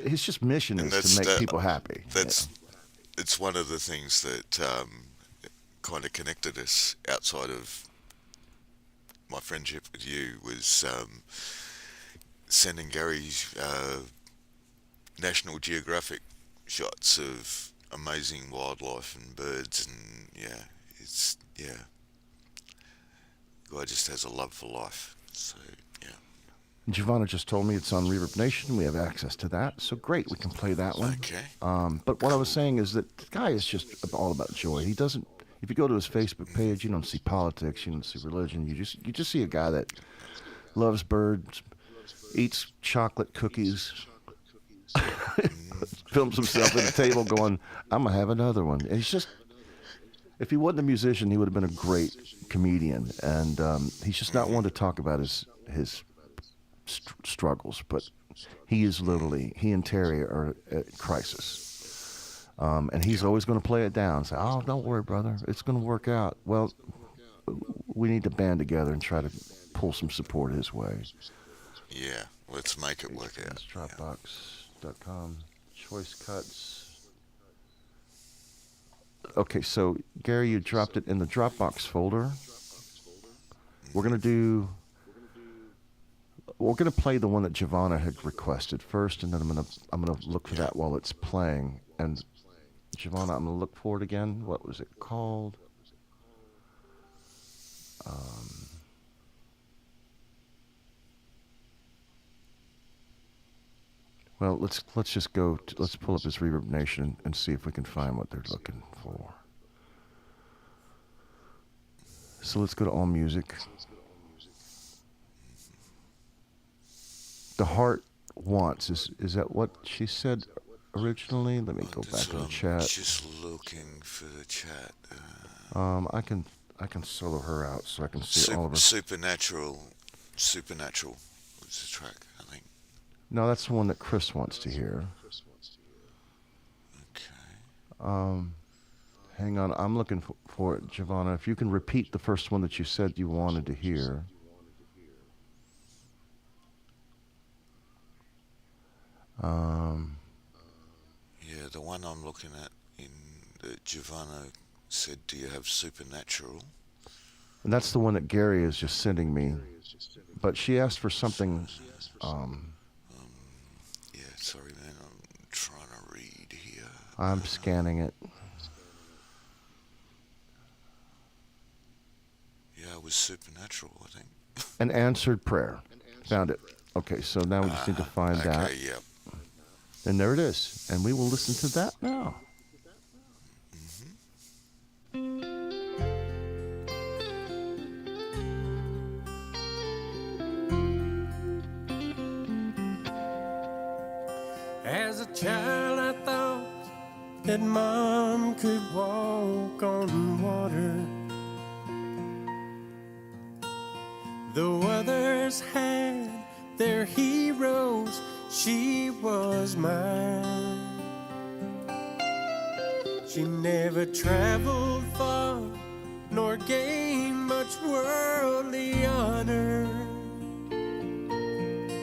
His just mission And is to make people happy. It's one of the things that kind of connected us outside of my friendship with you was sending Gary's National Geographic shots of amazing wildlife and birds, and guy just has a love for life. So yeah. Giovanna just told me it's on ReverbNation. We have access to that, so great, we can play that one. Okay. But what I was saying is that the guy is just all about joy. He doesn't. If you go to his Facebook page, you don't see politics, you don't see religion. You just see a guy that loves birds, eats chocolate cookies, films himself at the table going, "I'm gonna have another one." And he's just. If he wasn't a musician, he would have been a great comedian. And he's just not one to talk about his struggles. But he and Terry are at crisis. And he's always going to play it down. Say, "Oh, don't worry, brother. It's going to work out." Well, we need to band together and try to pull some support his way. Yeah, let's make it work out. Dropbox.com. Choice cuts. Okay, so Gary, you dropped it in the Dropbox folder. We're gonna play the one that Giovanna had requested first, and then I'm gonna look for that while it's playing. And Giovanna, I'm gonna look for it again. What was it called? Well, let's just go. Let's pull up this ReverbNation and see if we can find what they're looking for. So let's go to All Music. The Heart Wants is that what she said originally? Let me go back to the chat. Just looking for the chat. I can solo her out so I can see all of her. Supernatural was the track, I think. No, that's the one that Chris wants to hear. Okay. Hang on, I'm looking for it, Giovanna. If you can repeat the first one that you said you wanted to hear. Yeah, the one I'm looking at in that Giovanna said, "Do you have Supernatural?" And that's the one that Gary is just sending me. But she asked for something. Yeah, sorry, man. I'm trying to read here. I'm scanning it. Yeah, it was Supernatural, I think. An Answered Prayer. Found it. Okay, so now we just need to find that. Okay, yeah. And there it is. And we will listen to that now. As a child, I thought that Mom could walk on water, though others had their heroes. She was mine. She never traveled far, nor gained much worldly honor,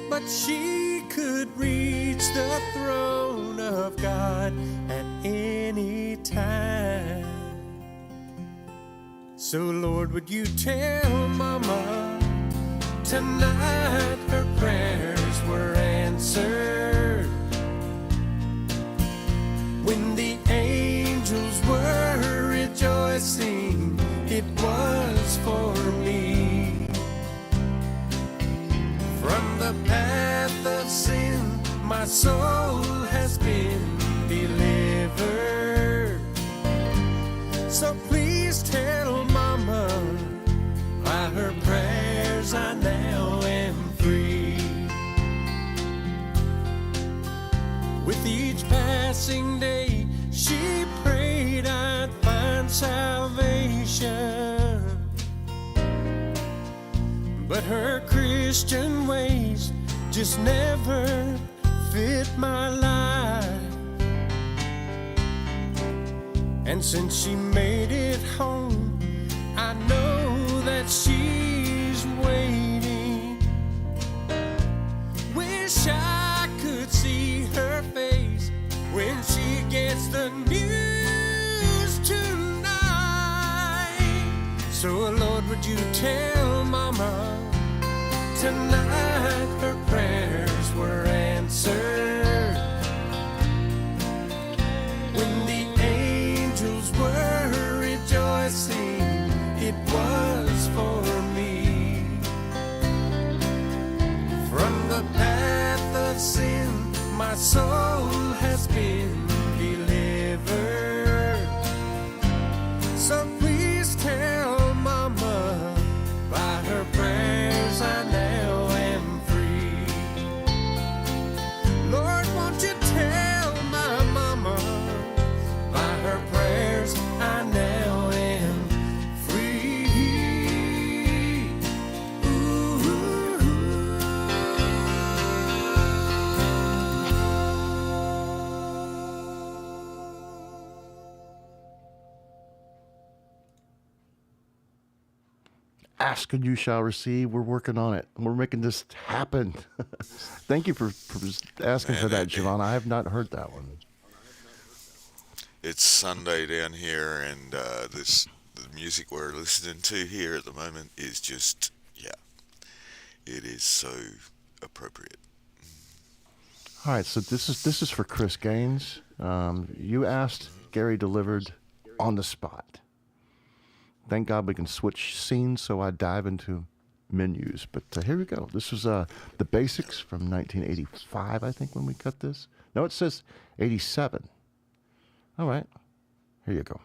but she could reach the throne of God at any time. So Lord, would you tell Mama tonight her prayers were answered, when the angels were rejoicing, it was for me. From the path of sin, my soul has been delivered. So please tell Mama, by her prayers I now am free. With each passing day, she prayed I'd find salvation, but her Christian ways just never fit my life. And since she made it home, I know that she's waiting. Wish I could see her face when she gets the news tonight. So Lord, would you tell Mama tonight her prayers were answered, Ask and you shall receive. We're working on it. We're making this happen. Thank you for asking for that, Javon. I have not heard that one. It's Sunday down here, and the music we're listening to here at the moment is just, yeah, it is so appropriate. All right, so this is for Chris Gaines. You asked, Gary delivered on the spot. Thank God we can switch scenes, so I dive into menus. But here we go. This was the Basics from 1985, I think, when we cut this. No, it says 87. All right, here you go.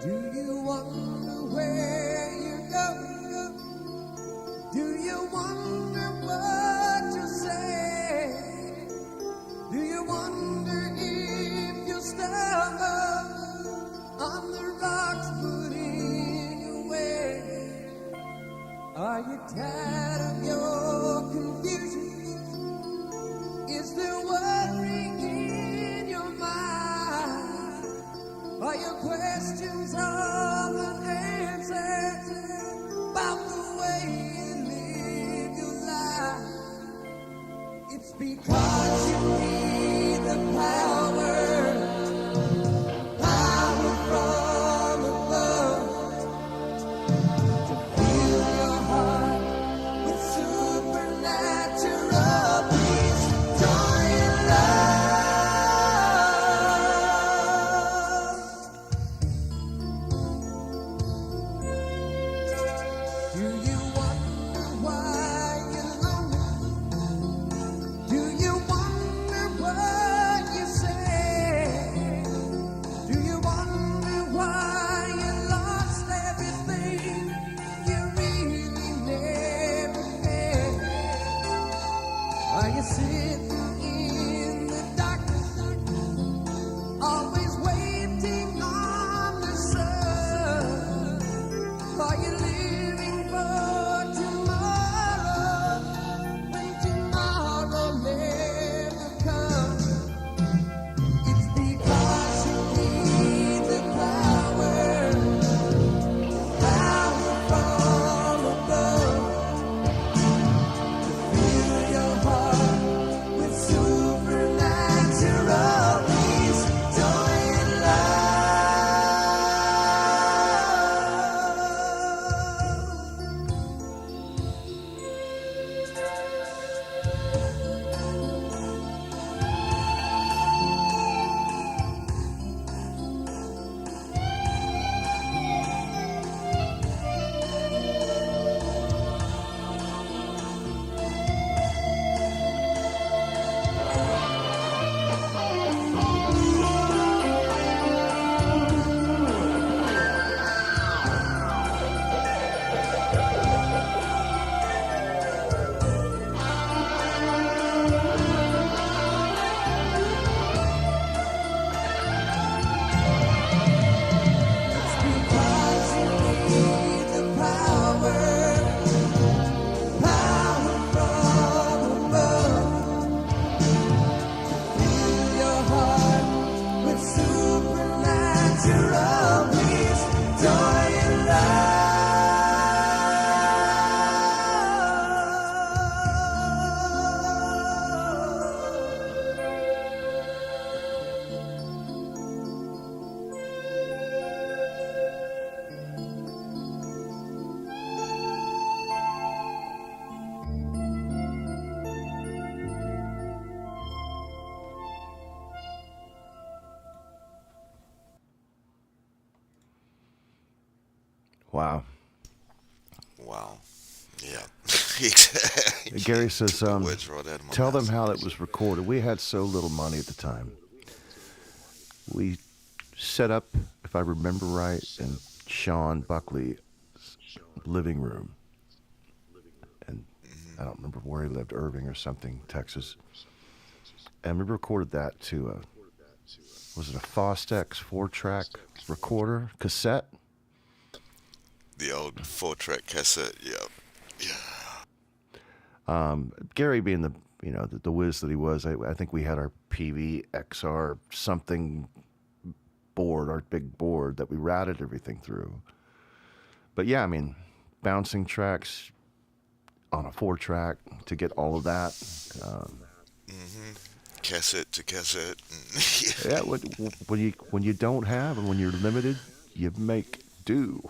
Do you wonder where you're going? Do you wonder what you say? Do you wonder if you'll stumble on the rocks put in your way? Are you tired of your confusion? Is there worry in your mind? Are your questions all unanswered about the way you live your life? It's because you need the power from above to fill your heart with supernatural peace, joy, and love. Do you wonder why you're lonely? Do you wonder what you say? Do you wonder why you lost everything you really never had? Are you sitting in the darkness, always waiting on the sun? Are you living for tomorrow when tomorrow never comes? It's because you need the power from above to fill your heart with supernatural peace, joy, and love. Because you need the power from above to fill your heart with supernatural peace, joy, and Wow. Wow. Yeah. Exactly. Gary says, Took the words right out of my tell them mouth. how it was recorded. We had so little money at the time. We set up, if I remember right, in Sean Buckley's living room. And I don't remember where he lived, Irving or something, Texas. And we recorded that to was it a Fostex 4-track recorder cassette? The old 4-track cassette. Yeah. Gary being the whiz that he was, I think we had our PVXR something board, our big board that we routed everything through. But yeah, I mean, bouncing tracks on a 4-track to get all of that. Cassette to cassette. Yeah, when you don't have and when you're limited, you make do.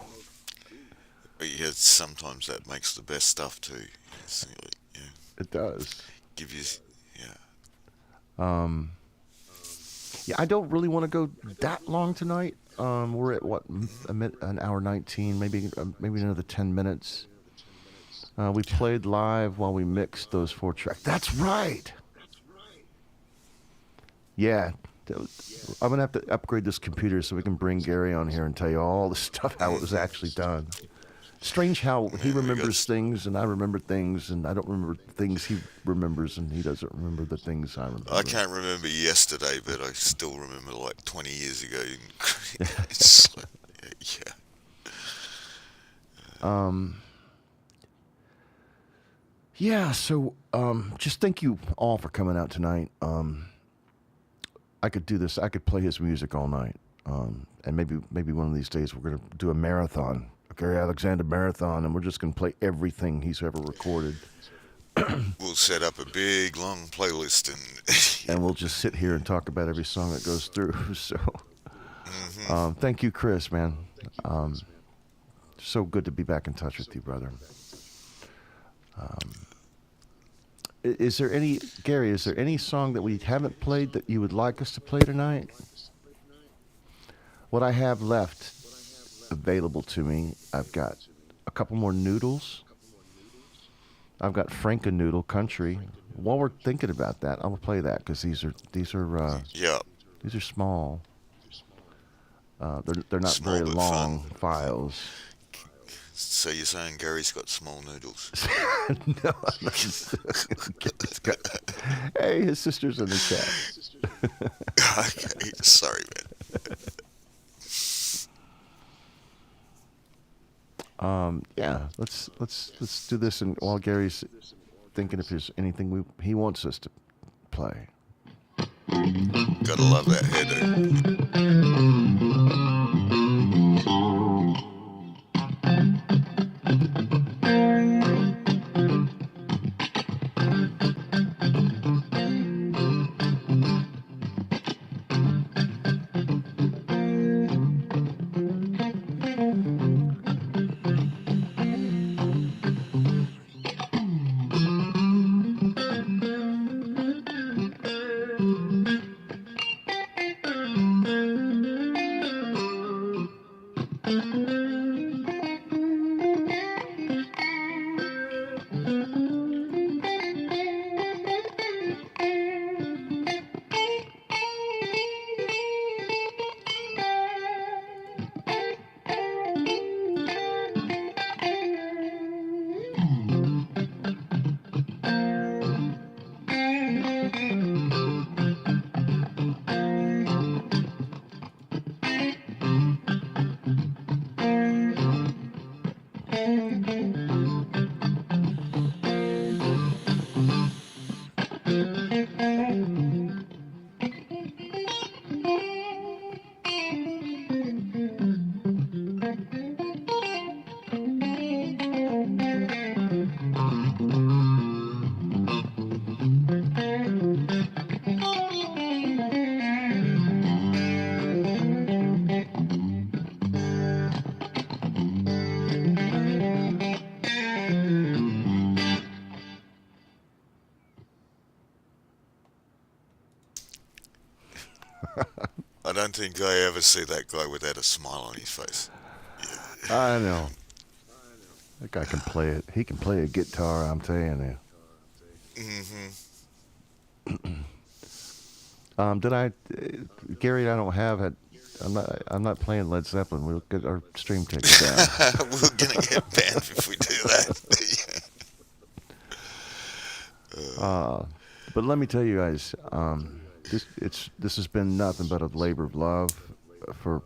But yeah, sometimes that makes the best stuff too. It's, yeah, It does. give you, yeah. Yeah, I don't really want to go that long tonight. We're at what, an hour 19, maybe another 10 minutes. We played live while we mixed those 4 tracks. That's right. Yeah, I'm gonna have to upgrade this computer so we can bring Gary on here and tell you all the stuff how it was actually done. Strange how he remembers things and I remember things, and I don't remember things he remembers, and he doesn't remember the things I remember. I can't remember yesterday, but I still remember like 20 years ago. It's like, yeah. Yeah, so just thank you all for coming out tonight. I could do this. I could play his music all night, and maybe one of these days we're gonna do a marathon, a Gary Alexander marathon, and we're just gonna play everything he's ever recorded. We'll set up a big long playlist And we'll just sit here and talk about every song that goes through. So, thank you, Chris, man. So good to be back in touch with you, brother. Is there any song that we haven't played that you would like us to play tonight? What I have left available to me, I've got a couple more Noodles. I've got Frank Noodle Country. While we're thinking about that, I'm gonna play that because these are yeah. these are small. They're not Small very but long fun. files. So you're saying Gary's got small noodles? No, I'm not just get this guy. Hey, his sister's in the chat. Okay, sorry, man. Yeah, let's do this, and while Gary's thinking if there's anything he wants us to play. Gotta love that header. I don't think I ever see that guy without a smile on his face. I know. That guy can play it. He can play a guitar, I'm telling you. Gary, I don't have it. I'm not playing Led Zeppelin. We'll get our stream taken down. We're gonna get banned if we do that. But let me tell you guys, this has been nothing but a labor of love for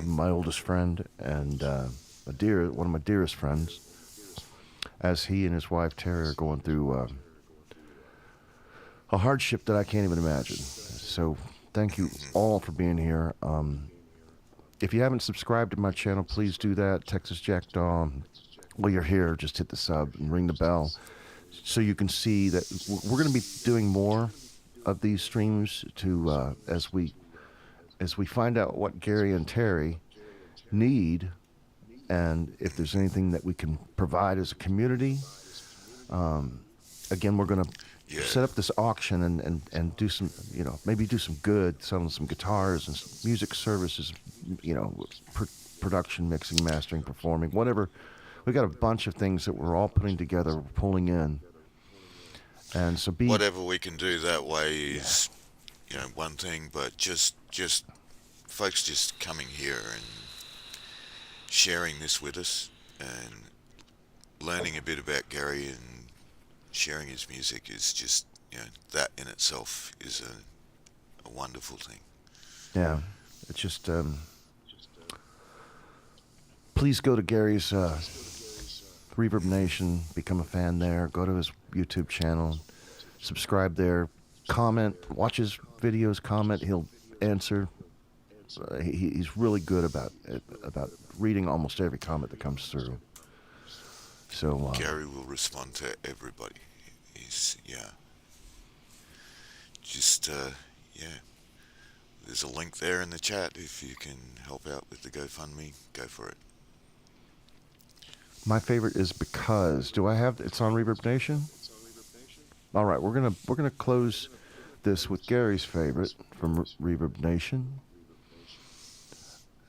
my oldest friend and one of my dearest friends, as he and his wife Terry are going through a hardship that I can't even imagine. So thank you all for being here. If you haven't subscribed to my channel, please do that. Texas Jackdaw. While you're here, just hit the sub and ring the bell so you can see that we're going to be doing more of these streams to as we find out what Gary and Terry need, and if there's anything that we can provide as a community. Again, we're going to set up this auction and do some, maybe do some good, selling some guitars and some music services, production, mixing, mastering, performing, whatever. We got a bunch of things that we're all putting together, pulling in. And so whatever we can do that way is, one thing, but just folks just coming here and sharing this with us and learning a bit about Gary and sharing his music is just, that in itself is a wonderful thing. Yeah, it's just, please go to Gary's ReverbNation, become a fan there, go to his YouTube channel, subscribe there, comment, watch his videos, comment, he'll answer. He's really good about reading almost every comment that comes through. So Gary will respond to everybody. He's just there's a link there in the chat. If you can help out with the GoFundMe, go for it. My favorite is Because. Do I have it's on ReverbNation? All right, we're gonna close this with Gary's favorite from ReverbNation,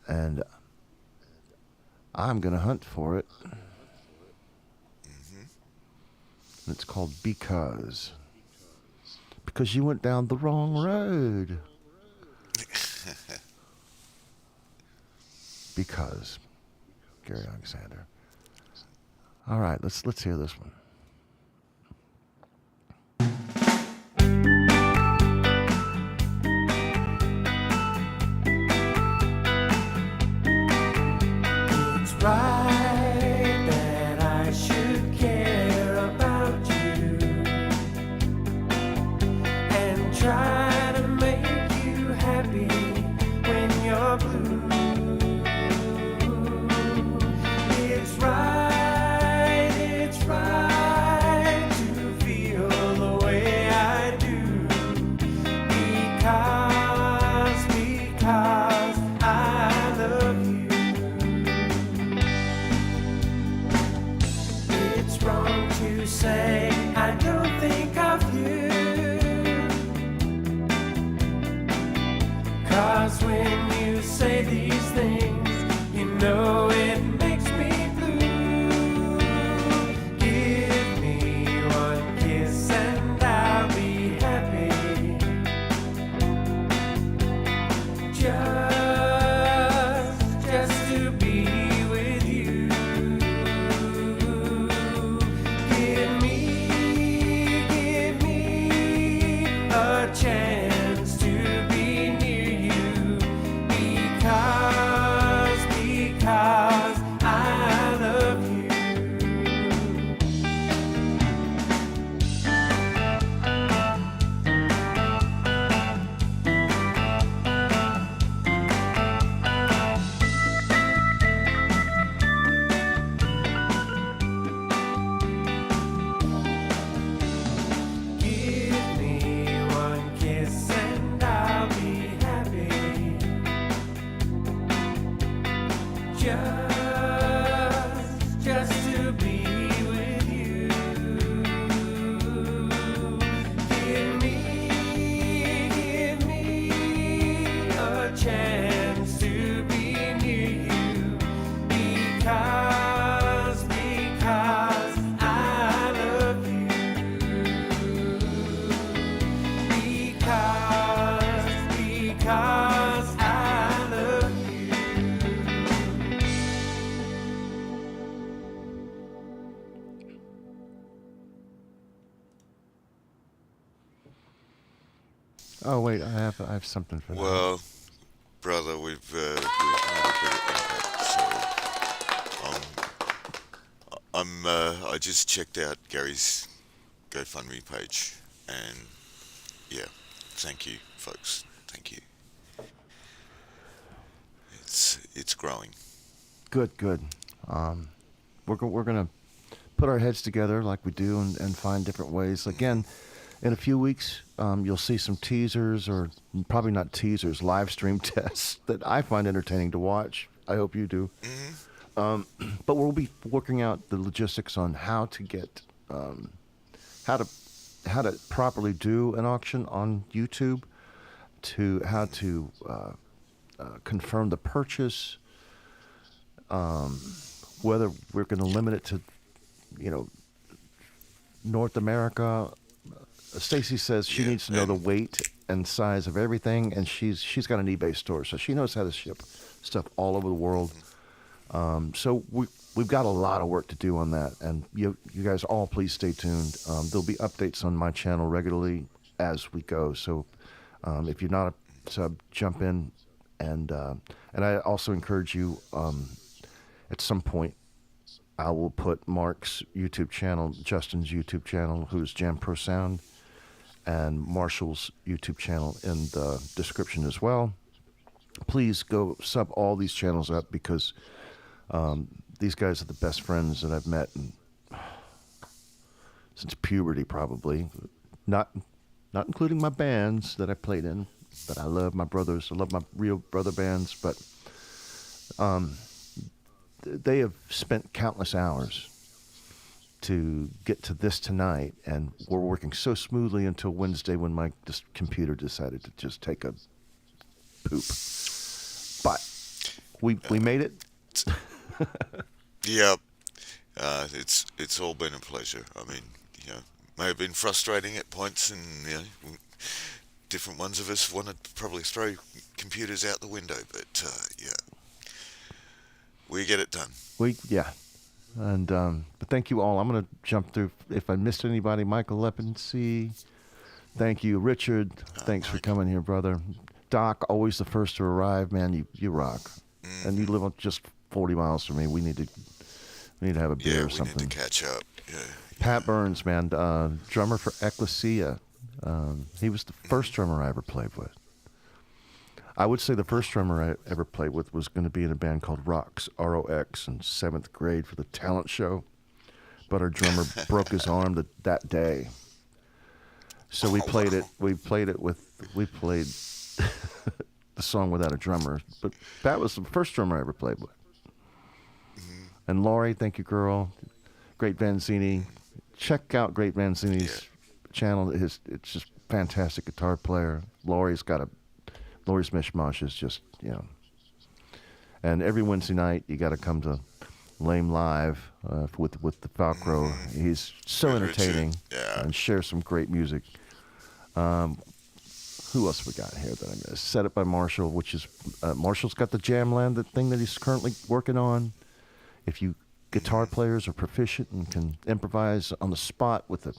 and I'm gonna hunt for it. It's called Because you went down the wrong road. Because Gary Alexander. All right, let's hear this one. It's right that I should care about you and try to make you happy when you're blue. It's right to feel the way I do because I love you. It's wrong to say I don't think of you, 'cause when you say these things, you know it makes me blue. Give me one kiss and I'll be happy. Just to be with you. Give me a chance to be near you because I love you. Give me one kiss and I'll be happy. Just to be with you. Give me a chance to be near you because I love you. Because I love you. Oh wait, I have something for that. Well, brother, we've made a bit of impact. So I just checked out Gary's GoFundMe page, and yeah, thank you, folks. Thank you. It's growing. Good. We're gonna put our heads together like we do and find different ways. Again, in a few weeks, you'll see some teasers, or probably not teasers, live stream tests that I find entertaining to watch. I hope you do. But we'll be working out the logistics on how to get, how to properly do an auction on YouTube, to how to confirm the purchase, whether we're going to limit it to, North America. Stacy says she needs to know the weight and size of everything, and she's got an eBay store, so she knows how to ship stuff all over the world. So we've got a lot of work to do on that, and you guys all please stay tuned. There'll be updates on my channel regularly as we go. So if you're not a sub, jump in, and I also encourage you. At some point, I will put Mark's YouTube channel, Justin's YouTube channel, who's Jam Pro Sound, and Marshall's YouTube channel in the description as well. Please go sub all these channels up, because these guys are the best friends that I've met since puberty, probably. Not including my bands that I played in, but I love my brothers. I love my real brother bands, but they have spent countless hours to get to this tonight, and we're working so smoothly until Wednesday, when my computer decided to just take a poop. But we made it. Yeah, it's all been a pleasure. I mean, may have been frustrating at points, and different ones of us want to probably throw computers out the window, but yeah, we get it done. And but thank you all. I'm going to jump through. If I missed anybody, Michael Lepensee, thank you. Richard, thanks for coming here, brother. Doc, always the first to arrive, man. You rock. And you live on just 40 miles from me. We need to have a beer or something. We need to catch up. Yeah. Pat Burns, man, drummer for Ecclesia. He was the first drummer I ever played with. I would say the first drummer I ever played with was going to be in a band called Rox, R-O-X, in 7th grade for the talent show. But our drummer broke his arm that day. So we played it. We played the song without a drummer. But that was the first drummer I ever played with. And Laurie, thank you, girl. Great Vanzini. Check out Great Vanzini's channel. It's just fantastic guitar player. Laurie's Mishmash is just, And every Wednesday night, you got to come to Lame Live with the Falcro. He's so entertaining and shares some great music. Who else we got here that I missed? Set Up by Marshall, which is Marshall's got the Jamland, the thing that he's currently working on. If you guitar players are proficient and can improvise on the spot with the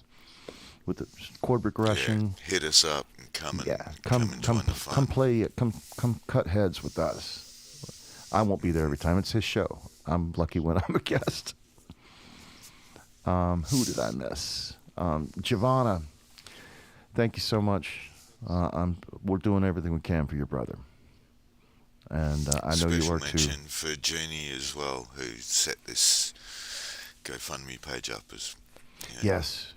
chord progression, hit us up and come and come play, come cut heads with us. I won't be there every time. It's his show. I'm lucky when I'm a guest. Who did I miss? Giovanna, thank you so much. We're doing everything we can for your brother, and I know you are too. Special mention for Jeannie as well, who set this GoFundMe page up as. Yes.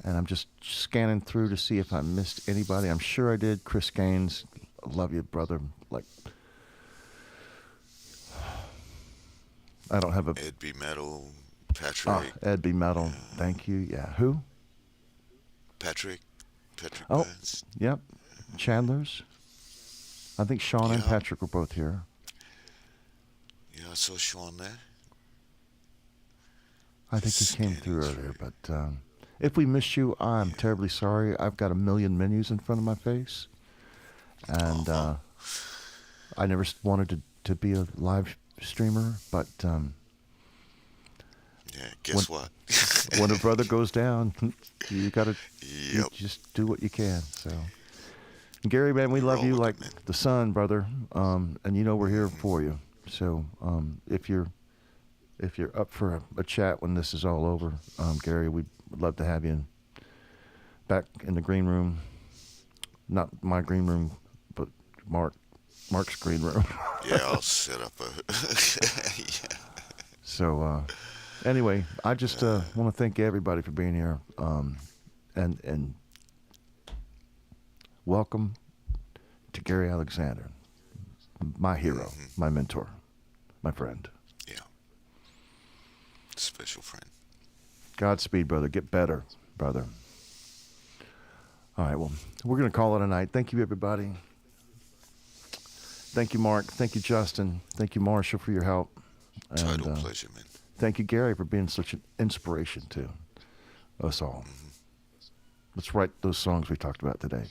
And I'm just scanning through to see if I missed anybody. I'm sure I did. Chris Gaines, I love you, brother. I don't have a. Ed B. Metal, Patrick. Ed B. Metal. Thank you. Yeah. Who? Patrick Oh, Burns. Yep. Chandler's. I think Sean and Patrick were both here. Yeah, I saw Sean there. I think he came through earlier, but if we missed you, I'm terribly sorry. I've got a million menus in front of my face, and I never wanted to be a live streamer, but guess what? when a brother goes down, you gotta you Yep. just do what you can. So, Gary, man, we love Roll you with like it, man. the sun, brother. And you know we're here for you. So, if you're up for a chat when this is all over, Gary, we'd love to have you back in the green room. Not my green room, but Mark's green room. Yeah, I'll set up a. Yeah. So, anyway, I just want to thank everybody for being here, and welcome to Gary Alexander, my hero, my mentor, my friend. Yeah. Special friend. Godspeed, brother. Get better, brother. All right, well, we're going to call it a night. Thank you, everybody. Thank you, Mark. Thank you, Justin. Thank you, Marshall, for your help. Total And, pleasure, man. thank you, Gary, for being such an inspiration to us all. Let's write those songs we talked about today.